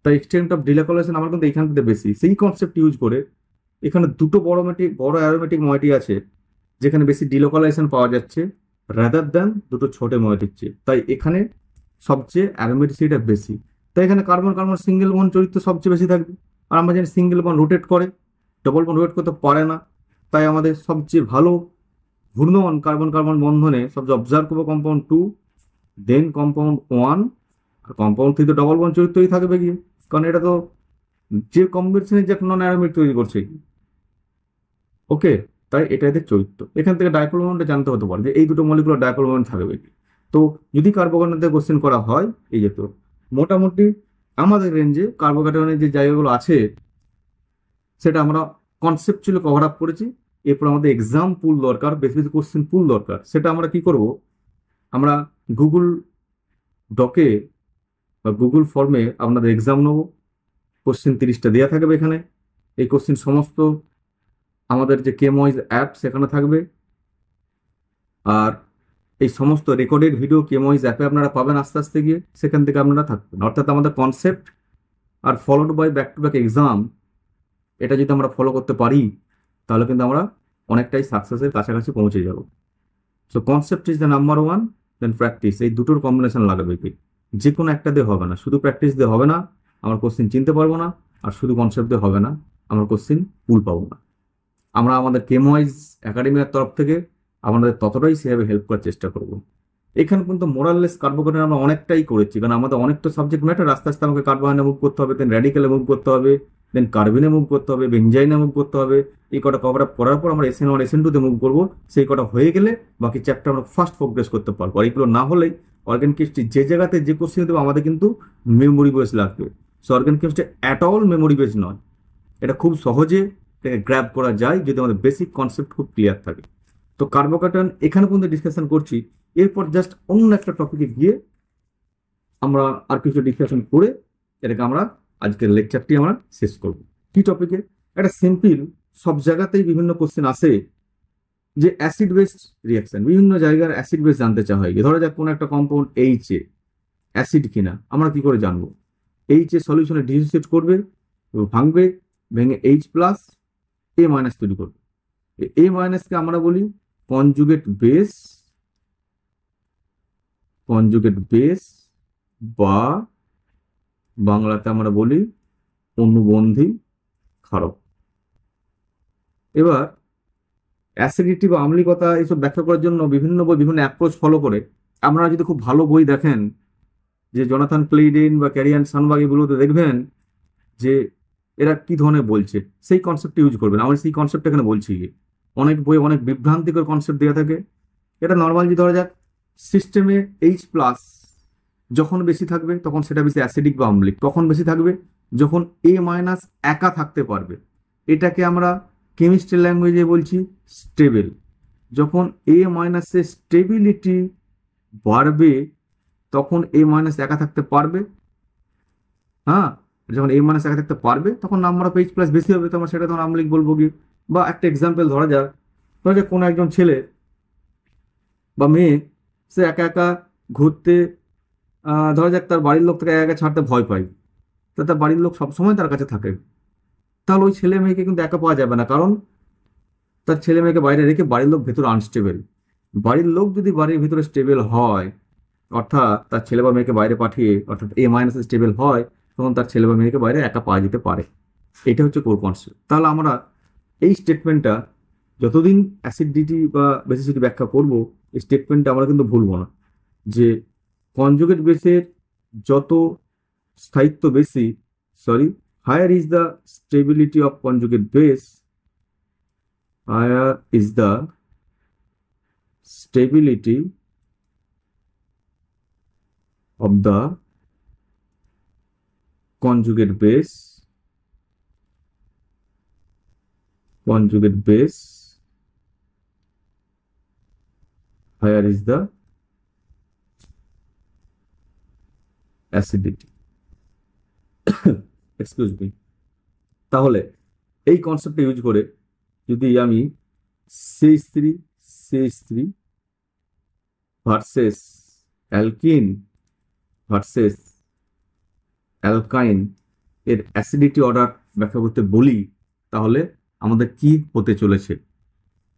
তাই এক্সটেন্ট অফ ডিলোকালাইজেশন আমার কিন্তু এইখান থেকে বেশি। সেই কনসেপ্ট ইউজ করে এখানে দুটো বড় অ্যারোমেটিক ময়েটি আছে যেখানে বেশি ডিলোকালাইজেশন পাওয়া যাচ্ছে রাদার দ্যান দুটো ছোট ময়েটির চেয়ে। তাই এখানে সবচেয়ে অ্যারোমেটিসিটিটা বেশি। তাই এখানে কার্বন কার্বন সিঙ্গেল বন্ড চরিত্র সবচেয়ে বেশি থাকবে। আর আমরা জানি সিঙ্গেল বন্ড রোটেট করে, ডবল বন্ড রোটেট করতে পারে না। তাই আমাদের সবচেয়ে ভালো ঘূর্ণন কার্বন কার্বন বন্ধনে সবচেয়ে অবজার্ভ করবো কম্পাউন্ড 2, দেন কম্পাউন্ড 1, আর কম্পাউন্ড 3 তো ডবল বন্ড চরিত্রই থাকবে গিয়ে, কারণ এটা তো যে কম্বিনেশনের যে নন অ্যারোমেটিক তৈরি করছে। ওকে, তাই এটা এদের চরিত্র। এখান থেকে ডাইপোল মোমেন্টটা জানতে হতে পারে যে এই দুটো মলিকুলার ডাইপোল মোমেন্ট থাকবে কি। তো যদি কার্বোকার্বনেতে কোশ্চেন করা হয়, এই যে তো মোটামুটি আমাদের রেঞ্জে কার্বোকার্বনের যে জায়গাগুলো আছে সেটা আমরা কনসেপচুয়ালি কভার আপ করেছি। এরপর আমাদের এক্সাম পুল দরকার, বেশি বেশি কোশ্চেন পুল দরকার। সেটা আমরা কি করব, আমরা গুগল ডকে বা গুগল ফর্মে আপনাদের এক্সাম নেবো। কোশ্চেন 30টা দেওয়া থাকবে এখানে। এই কোশ্চেন সমস্ত আমাদের যে কেমওয়াইজ অ্যাপ সেখানে থাকবে, আর এই সমস্ত রেকর্ডেড ভিডিও কেমওয়াইজ অ্যাপে আপনারা পাবেন আস্তে আস্তে গিয়ে, সেখান থেকে আপনারা থাকবেন। অর্থাৎ আমাদের কনসেপ্ট আর followed by back to back exam, এটা যদি আমরা ফলো করতে পারি তাহলে কিন্তু আমরা অনেকটাই সাকসেসের কাছাকাছি পৌঁছে যাব। So concept is the number one, then practice. এই দুটোর কম্বিনেশন লাগবে কি, যে কোনো একটা দিয়ে হবে না। শুধু প্র্যাকটিস দিয়ে হবে না, আমরা কোশ্চেন চিনতে পারবো না। আর শুধু কনসেপ্ট দিয়ে হবে না, আমরা কোশ্চেন পুল পাবো না। আমরা আমাদের কেমওয়াইজ একাডেমির তরফ থেকে আমাদের ততটাই সেভাবে হেল্প করার চেষ্টা করব। এখানে কিন্তু মোরাললেস কার্বোকার্বন আমরা অনেকটাই করেছি, কারণ আমাদের অনেক তো সাবজেক্ট ম্যাটার। আস্তে আস্তে আমাকে কার্বোহাইড্রেটে মুভ করতে হবে, দেন র্যাডিক্যালে মুভ করতে হবে, দেন কার্বিনে মুভ করতে হবে, বেঞ্জাইনে মুভ করতে হবে। এই কটা কভার আপ করার পর আমরা SN1 SN2 মুভ করবো। সেই কটা হয়ে গেলে বাকি চ্যাপ্টার আমরা ফার্স্ট প্রোগ্রেস করতে পারবো। আর এগুলো না হলেই অর্গানিক কেমিস্ট্রি যে জায়গাতে যে কোশ্চেন দেবো আমাদের কিন্তু মেমোরি বেস লাগবে। So organic chemistry at all memory base নয়। এটা খুব সহজে এটাকে গ্র্যাব করা যায় যদি আমাদের বেসিক কনসেপ্ট খুব ক্লিয়ার থাকে। তো কার্বোকার্বন এখানে পর্যন্ত ডিসকাশন করছি। এরপর জাস্ট অন্য একটা টপিকে গিয়ে আমরা আর কিছু ডিসকাশন করে এটাকে আমরা আজকের লেকচারটি আমরা শেষ করব। কি টপিকে? একটা সিম্পল, সব জায়গাতেই বিভিন্ন কোশ্চেন আসে যে অ্যাসিড বেস রিয়াকশন, বিভিন্ন জায়গার অ্যাসিড বেস জানতে চাওয়া হয়। ধরা যাক কোনো একটা কম্পাউন্ড এইচে অ্যাসিড কিনা, আমরা কি করে জানবো? এইচে সলিউশনে ডিসোসিয়েট করবে, ভাঙবে, ভেঙে H+ A- তৈরি করবে। A- কে আমরা বলি কনজুগেট বেস, কনজুগেট বেস বা বাংলাতে আমরা বলি অনুবন্ধী ক্ষারক। এবার অ্যাসিডিটি বা আম্লিকতা এইসব ব্যাখ্যা করার জন্য বিভিন্ন বই বিভিন্ন অ্যাপ্রোচ ফলো করে। আপনারা যদি খুব ভালো বই দেখেন, যে জোনাথন ক্লেইডেন বা ক্যারিয়ান সানবার্গ, এগুলোতে দেখবেন যে এরা কি ধরনের বলছে, সেই কনসেপ্ট ইউজ করবেন। আমি সেই কনসেপ্ট এখানে বলছি। অনেক বই অনেক বিভ্রান্তিকর কনসেপ্ট দেওয়া থাকে। এটা নর্মাল, যে ধরা যাক সিস্টেমে H+ যখন বেশি থাকবে তখন সেটা বেশি অ্যাসিডিক বা অম্লিক। কখন বেশি থাকবে? যখন A- একা থাকতে পারবে। এটাকে আমরা কেমিস্ট্রি ল্যাঙ্গুয়েজে বলছি স্টেবল। যখন A- এর স্টেবিলিটি বাড়বে তখন A- একা থাকতে পারবে। হ্যাঁ, যখন A- একা থাকতে পারবে তখন নাম্বার অফ H+ বেশি হবে, তখন সেটা তখন আম্লিক বলবো কি। বা একটা এক্সাম্পল ধরা যাক কোনো একজন ছেলে বা মেয়ে, সে একা একা ঘুরতে, ধরা যাক তার বাড়ির লোক তাকে একা একা ছাড়তে ভয় পায়, তা তার বাড়ির লোক সবসময় তার কাছে থাকে। তাহলে ওই ছেলে মেয়েকে কিন্তু একা পাওয়া যাবে না, কারণ তার ছেলে মেয়েকে বাইরে রেখে বাড়ির লোক ভেতরে আনস্টেবল। বাড়ির লোক যদি বাড়ির ভিতরে স্টেবল হয়, অর্থাৎ তার ছেলে বা মেয়েকে বাইরে পাঠিয়ে, অর্থাৎ A- স্টেবল হয়, তখন তার ছেলে বা মেয়েকে বাইরে একা পাওয়া যেতে পারে। এটা হচ্ছে কোর কনসেপ্ট। তাহলে আমরা এই স্টেটমেন্টটা যতদিন অ্যাসিডিটি বা বেসিসিটি ব্যাখ্যা করব, এই স্টেটমেন্টটা আমরা কিন্তু ভুলবো না, যে কনজুগেট বেসের যত স্থায়িত্ব বেশি, sorry, higher is the stability of conjugate base, higher is the stability of the conjugate base, higher is the acidity. Excuse me. তাহলে এই কনসেপ্ট ইউজ করে যদি আমি CH3 ভার্সেস অ্যালকিন ভার্সেস অ্যালকাইন এর অ্যাসিডিটি অর্ডার ব্যাখ্যা করতে বলি, তাহলে আমাদের কি হতে চলেছে।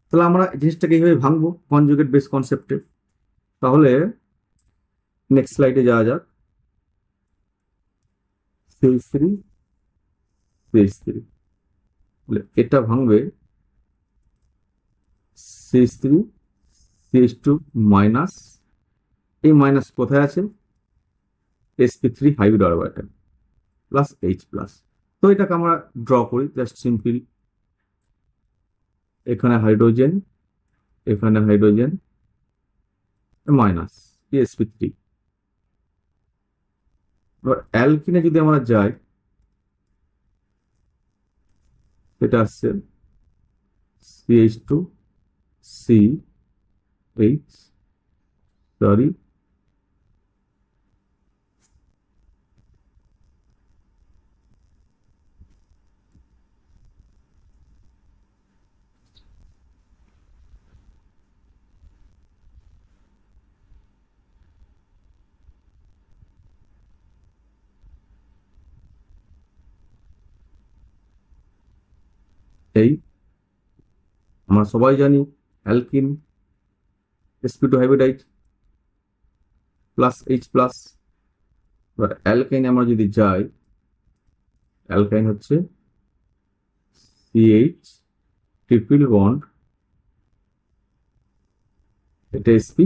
তাহলে আমরা জিনিসটাকে এইভাবে ভাঙবো কনজুগেট বেস কনসেপ্টে। তাহলে নেক্সট স্লাইডে যাওয়া যাক। CH3 এটা ভাঙবে CH3 মাইনাস, এই মাইনাস কোথায় আছে? sp3 hybrid orbital plus H+। তো এটাকে আমরা ড্র করি জাস্ট সিম্পল। এখানে হাইড্রোজেন, এখানে হাইড্রোজেন, মাইনাস sp3। এবার অ্যালকিনে যদি আমরা যাই, এটা আসছে CH2CH, সরি, এই আমরা সবাই জানি অ্যালকিন sp2 হাইব্রিডাইড প্লাস H+। এবার অ্যালকাইন আমরা যদি যাই, অ্যালকাইন হচ্ছে CH ট্রিপল বন্ড, এটা sp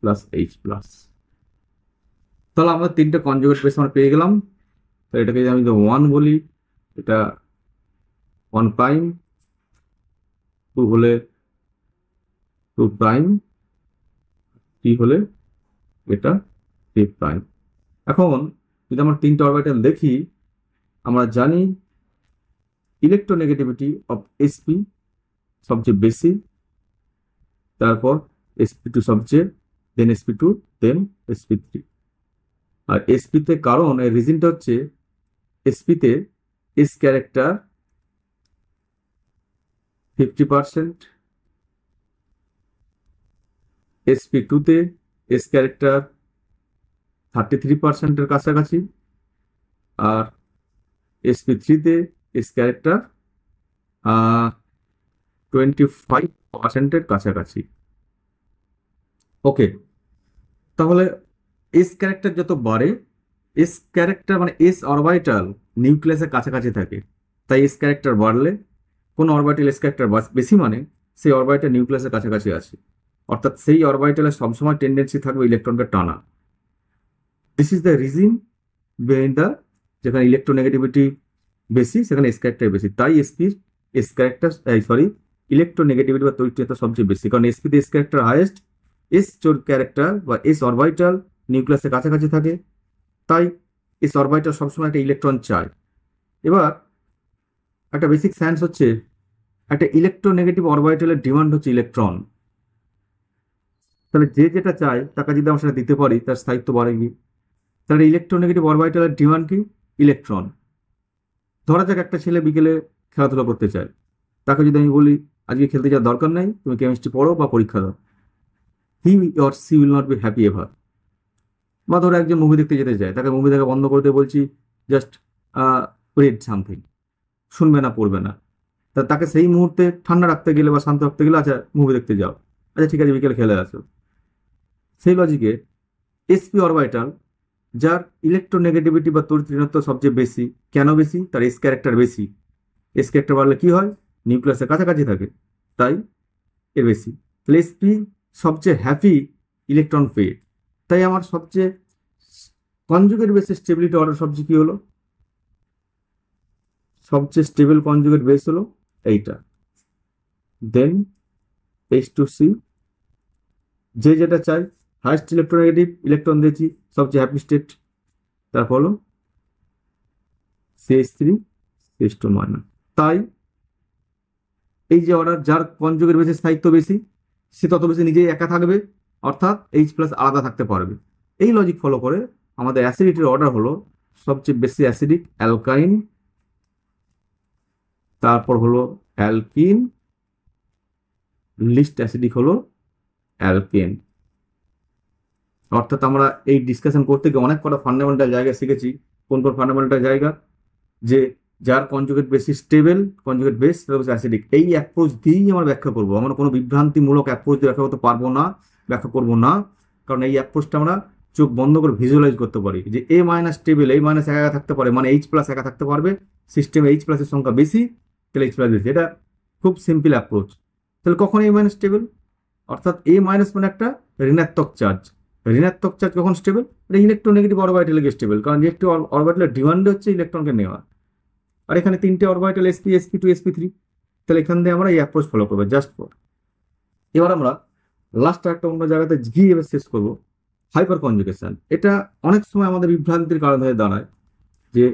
প্লাস H+। তাহলে আমরা তিনটে কনজুগেট বেস আমরা পেয়ে গেলাম। এটাকে যদি আমি 1 বলি, এটা 1', 2 হলে 2', 3 হলে এটা 3'। এখন যদি আমরা তিনটে অরবিটাল দেখি, আমরা জানি ইলেকট্রোনেগেটিভিটি অফ sp সবচেয়ে বেশি, তারপর sp2 সবচেয়ে, দেন sp2, দেন sp3। আর sp তে, কারণ এর রিজনটা হচ্ছে sp তে s ক্যারেক্টার 50%, sp2 তে s ক্যারেক্টার 33% এর কাছাকাছি, আর sp3 তে s ক্যারেক্টার 25% এর কাছাকাছি। ওকে, তাহলে এস ক্যারেক্টার যত বাড়ে, এস ক্যারেক্টার মানে এস অরবিটাল নিউক্লিয়াসের কাছাকাছি থাকে, তাই এস ক্যারেক্টার বাড়লে, কোন অরবিটাল এস ক্যারেক্টার বেশি মানে সেই অরবিটাল নিউক্লিয়াসের কাছাকাছি আছে, অর্থাৎ সেই অরবিটালে সবসময় টেন্ডেন্সি থাকবে ইলেকট্রনকে টানা। This is the reason behind the, যেখানে ইলেকট্রোনেগেটিভিটি বেশি সেখানে এস ক্যারেক্টার বেশি, তাই এসপির এস ক্যারেক্টার ইলেকট্রোনেগেটিভিটি বা তড়িৎচেতা সবচেয়ে বেশি, কারণ এসপিতে S character highest, S character বা এস অরবিটাল নিউক্লিয়াসের কাছাকাছি থাকে, তাই এস অরবিটাল সবসময় একটা ইলেকট্রন চায়। এবার একটা বেসিক সায়েন্স হচ্ছে, একটা ইলেকট্রোনেগেটিভ অরবিটালের ডিমান্ড হচ্ছে ইলেকট্রন। তাহলে যে যেটা চায় তাকে যদি আমরা সেটা দিতে পারি তার স্থায়িত্ব বাড়ে গিয়ে। তাহলে ইলেকট্রোনেগেটিভ অরবিটালের ডিমান্ড কি? ইলেকট্রন। ধরা যাক একটা ছেলে বিকেলে খেলাধুলা করতে চায়, তাকে যদি আমি বলি আজকে খেলতে যাওয়ার দরকার নেই, তুমি কেমিস্ট্রি পড়ো বা পরীক্ষা দাও, he or she will not be happy ever. বা ধরো একজন মুভি দেখতে যেতে চায়, তাকে মুভি দেখা বন্ধ করতে বলছি, জাস্ট রিড সামথিং, শুনবে না পড়বে না, তাকে সেই মুহূর্তে ঠান্ডা রাখতে গেলে বা শান্ত রাখতে গেলে আচ্ছা মুভি দেখতে যাও, আচ্ছা ঠিক আছে বিকেলে খেলে আসো। সেই লজিকে এসপি অরবিটাল, যার ইলেকট্রোনেগেটিভিটি বা তড়িৎ ঋণাত্ব সবচেয়ে বেশি, কেন বেশি? তার এস ক্যারেক্টার বেশি। এস ক্যারেক্টার বাড়লে কি হয়? নিউক্লিয়াসের কাছাকাছি থাকে, তাই এর বেশি। তাহলে এসপি সবচেয়ে হ্যাপি ইলেকট্রন পেয়ে, তাই আমার সবচেয়ে কনজুগেট বেসের স্টেবিলিটি অর্ডার সবচেয়ে কি হলো? সবচেয়ে স্টেবল কনজুগেট বেস হলো এইটা। দেন H2C, যে যেটা চাই, হাইস্ট ইলেকট্রোনেগেটিভ ইলেকট্রন দিয়েছি, সবচেয়ে হ্যাপি স্টেট, তারপর হলো CH3 CH2 মাইনাস। তাই এই যে অর্ডার, যার কনজুগেট বেসের স্থায়িত্ব বেশি সে তত বেশি নিজেই একা থাকবে, অর্থাৎ H প্লাস আলাদা থাকতে পারবে। এই লজিক ফলো করে আমাদের অ্যাসিডিটির অর্ডার হলো সবচেয়ে বেশি অ্যাসিডিক অ্যালকাইন, তারপর হলো অ্যালকিন, লিস্ট অ্যাসিডিক হলো অ্যালকেন। অর্থাৎ আমরা এই ডিসকাশন করতে গিয়ে অনেক কটা ফান্ডামেন্টাল জায়গা শিখেছি। কোন কোন ফান্ডামেন্টাল জায়গা? যে যার কনজুগেট বেশি স্টেবল, কনজুগেট বেস অ্যাসিডিক। এই অ্যাপ্রোচ দিয়েই আমরা ব্যাখ্যা করবো, আমরা কোনো বিভ্রান্তিমূলক অ্যাপ্রোচ দিয়ে ব্যাখ্যা করতে পারবো না, ব্যাখ্যা করবো না, কারণ এই অ্যাপ্রোচটা আমরা চোখ বন্ধ করে ভিজুয়ালাইজ করতে পারি যে এ মাইনাস স্টেবল, এই মাইনাস একা থাকতে পারে, মানে H প্লাস একা থাকতে পারবে, সিস্টেমে H প্লাসের সংখ্যা বেশি, তাহলে H প্লাস বেশি। এটা খুব সিম্পল অ্যাপ্রোচ। তাহলে কখন এ মাইনাস স্টেবল? অর্থাৎ এ মাইনাস মানে একটা ঋণাত্মক চার্জ, ঋণাত্মক চার্জ কখন স্টেবল? এটা ইলেকট্রোনেগেটিভ অরবিটালে গিয়ে স্টেবল, কারণ একটি অরবিটালের ডিমান্ড হচ্ছে ইলেকট্রনকে নেওয়া। আর এখানে তিনটে অরবিটাল sp sp2 sp3, তাহলে এখান থেকে আমরা এই অ্যাপ্রোচ ফলো করবো জাস্ট ফর। এবার আমরা লাস্ট একটা অন্য জায়গাতে গিয়ে এবার শেষ করবো হাইপার কনজুগেশন। এটা অনেক সময় আমাদের বিভ্রান্তির কারণ হয়ে দাঁড়ায় যে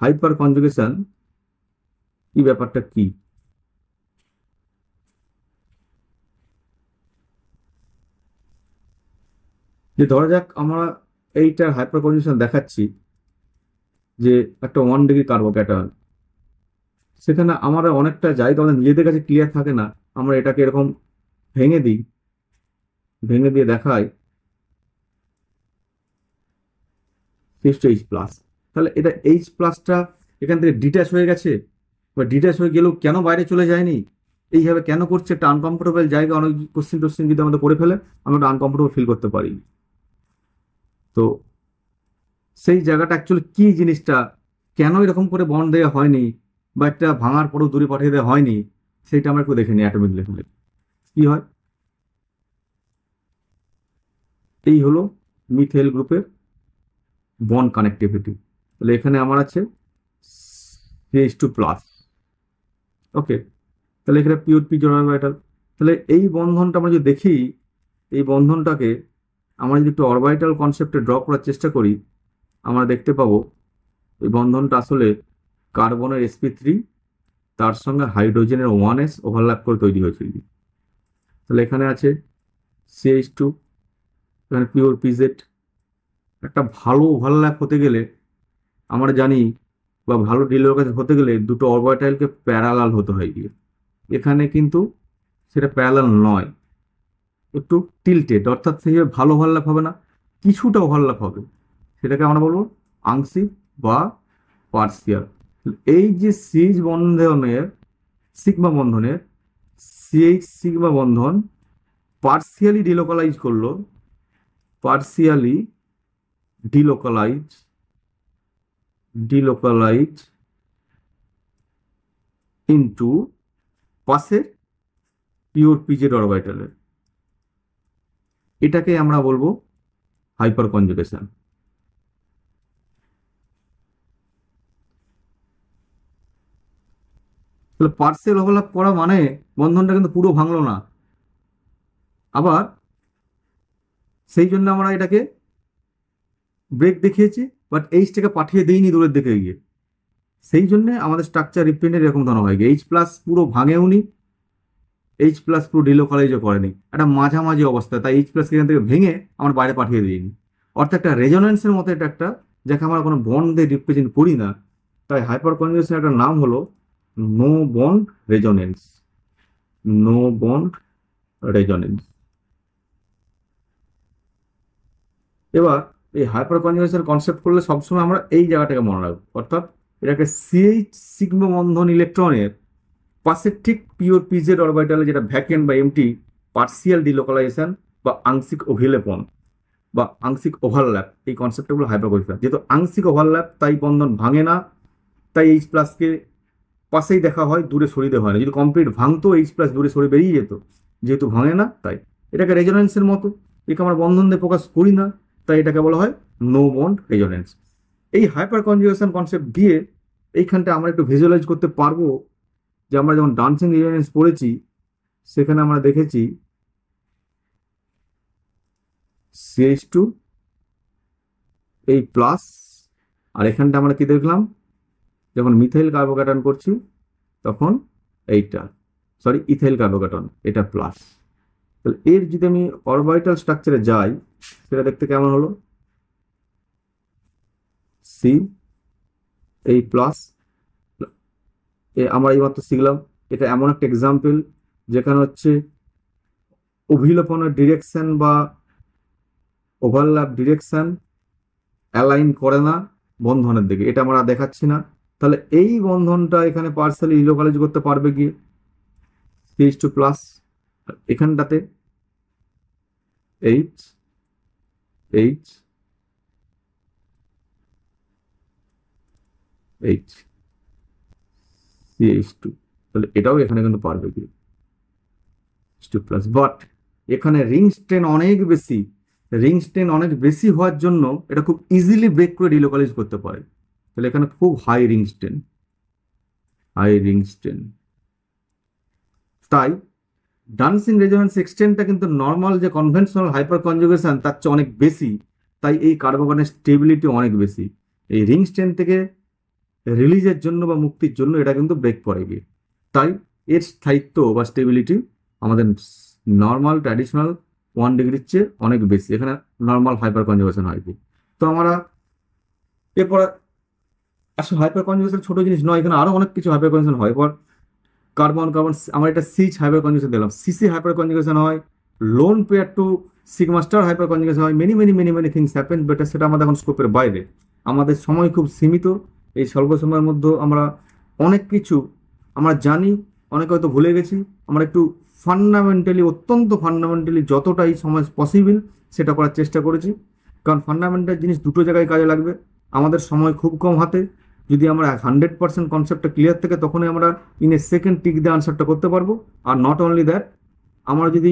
হাইপার কনজুগেশন কি, ব্যাপারটা কি? যে ধরা যাক আমরা এইটার হাইপার কনজুগেশন দেখাচ্ছি যে একটা 1 ডিগ্রি কার্বোক্যাটায়ন, সেখানে আমরা অনেকটা জায়গা আমাদের নিজেদের কাছে ক্লিয়ার থাকে না, আমরা এটাকে এরকম ভেঙে দিই, ভেঙে দিয়ে দেখাই H প্লাস। তাহলে এটা H প্লাসটা এখান থেকে ডিট্যাচ হয়ে গেছে, বা ডিট্যাচ হয়ে গেলেও কেন বাইরে চলে যায়নি, এইভাবে কেন করছে? একটা আনকমফোর্টেবল জায়গা, অনেক কোশ্চেন টোশ্চেন যদি আমাদের করে ফেলে আমরা একটা আনকমফোর্টেবল ফিল করতে পারি। তো সেই জায়গাটা অ্যাকচুয়ালি কি জিনিসটা, কেন এরকম করে বন্ড দেওয়া হয়নি, বা একটা ভাঙার পরেও দূরে পাঠিয়ে দেওয়া হয়নি, সেইটা আমরা একটু দেখে নিই অ্যাটমিক লেভেলে কি হয়। এই হলো মিথেল গ্রুপের বন্ড কানেক্টিভিটি। তাহলে এখানে আমার আছে CH2 প্লাস, ওকে। তাহলে এখানে পিওর পি জোড়া অরবিটাল। তাহলে এই বন্ধনটা আমরা যদি দেখি, এই বন্ধনটাকে আমরা যদি একটু অরবিটাল কনসেপ্টে ড্র করার চেষ্টা করি, আমরা দেখতে পাবো এই বন্ধনটা আসলে কার্বনের sp3 তার সঙ্গে হাইড্রোজেনের 1s ওভারল্যাপ করে তৈরি হয়েছিল। তাহলে এখানে আছে CH2, এখানে পিওর পিজেড। একটা ভালো ওভারল্যাপ হতে গেলে আমরা জানি, বা ভালো ডিলোকেশন হতে গেলে দুটো অরবিটালকে প্যারালাল হতে হয় গিয়ে, এখানে কিন্তু সেটা প্যারালাল নয়, একটু টিল্টেড, অর্থাৎ সেইভাবে ভালো ওভারল্যাপ হবে না, কিছুটা ওভারল্যাপ হবে, সেটাকে আমরা বলবো আংশিক বা পার্সিয়াল। এই যে সিজ বন্ধনের, সিগমা বন্ধনের CH সিগমা বন্ধন পার্সিয়ালি ডিলোকালাইজ করলো, পার্সিয়ালি ডিলোকালাইজ ইনটু পাশের পিওর পিজেড অরবিটালের, এটাকে আমরা বলবো হাইপার কনজুগেশন। তাহলে পার্সেল ওভারল্যাপ করা মানে বন্ধনটা কিন্তু পুরো ভাঙলো না। আবার সেই জন্য আমরা এটাকে ব্রেক দেখিয়েছি, বাট এইচটাকে পাঠিয়ে দিইনি দূরের দিকে গিয়ে। সেই জন্য আমাদের স্ট্রাকচার রিপ্রেজেন্ট এরকম ধরনের হয়। এইচ প্লাস পুরো ভাঙেওনি, এইচ প্লাস পুরো ডিলোকালাইজও করেনি, একটা মাঝামাঝি অবস্থা। তাই এইচ প্লাস এখান থেকে ভেঙে আমরা বাইরে পাঠিয়ে দিইনি। অর্থাৎ একটা রেজোনেন্সের মতো এটা একটা, যাকে আমরা কোনো বন্ড দিয়ে রিপ্রেজেন্ট করি না। তাই হাইপার কনজুগেশনের একটা নাম হলো no bond resonance. No bond resonance. এবার এই হাইপার কনজুগেশন কনসেপ্ট করলে সবসময় আমরা এই জায়গাটাকে মনে রাখবো, অর্থাৎ এটাকে সিএইচ সিগমা বন্ধন ইলেকট্রনের পাশে ঠিক পিওর পিজেড অরবিটালে যেটা ভ্যাকেন্ট বা এমটি পার্সিয়াল ডিলোকালাইজেশন বা আংশিক অভিলেপন বা আংশিক ওভারল্যাপ, এই কনসেপ্টগুলো হাইপার কনজুগেশন। যেহেতু আংশিক ওভারল্যাপ তাই বন্ধন ভাঙে না, তাই এইচ প্লাসকে পাশেই দেখা হয়, দূরে সরিয়ে দেওয়া হয় না। যদি কমপ্লিট ভাঙতো এইচ প্লাস দূরে সরে বেরিয়ে যেত, যেহেতু ভাঙে না তাই এটাকে রেজোনেন্সের মতো, একে আমরা বন্ধন দিয়ে প্রকাশ করি না, তাই এটাকে বলা হয় নো বন্ড রেজোনেন্স। এই হাইপার কনজুগেশন কনসেপ্ট দিয়ে এইখানটা আমরা একটু ভিজুয়ালাইজ করতে পারবো যে আমরা যখন ডান্সিং রেজোনেন্স পড়েছি সেখানে আমরা দেখেছি CH2 এই প্লাস, আর এখানটা আমরা কি দেখলাম, যখন মিথাইল কার্বোক্যাটন করছি তখন এইটা, সরি ইথাইল কার্বোক্যাটন, এটা প্লাস। তাহলে এর যদি আমি অরবিটাল স্ট্রাকচারে যাই সেটা দেখতে কেমন হলো, সি এই প্লাস, আমরা এইমাত্র শিখলাম এটা এমন একটা এক্সাম্পল যেখানে হচ্ছে অভিলেপনের ডিরেকশন বা ওভারল্যাপ ডিরেকশন অ্যালাইন করে না বন্ধনের দিকে, এটা আমরা দেখাচ্ছি না। তাহলে এই বন্ধনটা এখানে পার্সেলি ডিলোকালাইজ করতে পারবে কি CH2 প্লাস, এখানটাতে এইচ এইচ এইচ CH2, তাহলে এটাও এখানে কিন্তু পারবে কি CH2 প্লাস। বাট এখানে রিং স্ট্রেন অনেক বেশি, রিং স্ট্রেন অনেক বেশি হওয়ার জন্য এটা খুব ইজিলি ব্রেক করে ডিলোকালাইজ করতে পারে। তাহলে এখানে খুব high ring strain, high ring strain. তাই ডান্সিং রেজোনেন্স এক্সটেন্টটা কিন্তু নর্মাল যে কনভেনশনাল হাইপার কনজুগেশন তার চেয়ে অনেক বেশি, তাই এই কার্বোকার্বনের স্টেবিলিটি অনেক বেশি। এই রিং স্ট্রেন থেকে রিলিজের জন্য বা মুক্তির জন্য এটা কিন্তু ব্রেক করে গিয়ে, তাই এর স্থায়িত্ব বা স্টেবিলিটি আমাদের নর্মাল ট্র্যাডিশনাল 1 ডিগ্রির চেয়ে অনেক বেশি। এখানে নর্মাল হাইপার কনজুগেশন হয় কি। তো আমরা এরপর আসলে হাইপার কনজুগেশন ছোট জিনিস নয়, এখানে আরো অনেক কিছু হাইপার কনজুগেশন হয়। এরপর কার্বন কার্বন আমরা এটা সিচ হাইপার কনজুগেশন দিলাম, সিসি হাইপার কনজুগেশন হয়, lone pair to sigma star হাইপার কনজুগেশন হয়, many many many many things happen, but সেটা আমাদের এখন স্কোপের বাইরে। আমাদের সময় খুব সীমিত, এই স্বল্প সময়ের মধ্যে আমরা অনেক কিছু আমরা জানি, অনেক হয়তো ভুলে গেছি। আমরা একটু ফান্ডামেন্টালি, অত্যন্ত ফান্ডামেন্টালি যতটা এই সময় পসিবল সেটা করার চেষ্টা করেছি, কারণ ফান্ডামেন্টাল জিনিস দুটো জায়গায় কাজে লাগবে। আমাদের সময় খুব কম হাতে, যদি আমরা 100% কনসেপ্টটা ক্লিয়ার থাকে তখনই আমরা ইন এ সেকেন্ড টিক দিয়ে আনসারটা করতে পারবো। আর নট অনলি দ্যাট, আমরা যদি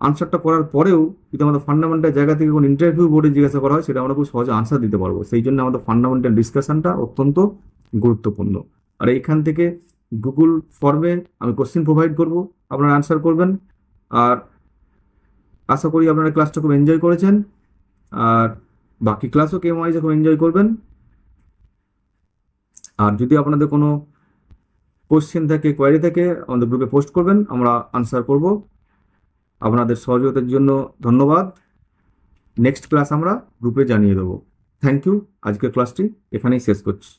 আনসারটা করার পরেও যদি আমাদের ফান্ডামেন্টাল জায়গা থেকে কোনো ইন্টারভিউ বোর্ডে জিজ্ঞাসা করা হয় সেটা আমরা খুব সহজে আনসার দিতে পারবো। সেই জন্য আমাদের ফান্ডামেন্টাল ডিসকাশনটা অত্যন্ত গুরুত্বপূর্ণ। আর এইখান থেকে গুগল ফর্মে আমি কোশ্চেন প্রোভাইড করব, আপনারা আনসার করবেন। আর আশা করি আপনারা ক্লাসটা খুব এনজয় করেছেন, আর বাকি ক্লাসও কেম ওয়াইজে খুব এনজয় করবেন। আর যদি আপনাদের কোনো কোশ্চেন থাকে, কোয়ারি থাকে, আমাদের গ্রুপে পোস্ট করবেন, আমরা আনসার করব। আপনাদের সহযোগিতার জন্য ধন্যবাদ। নেক্সট ক্লাস আমরা গ্রুপে জানিয়ে দেবো। Thank you. আজকের ক্লাসটি এখানেই শেষ করছি।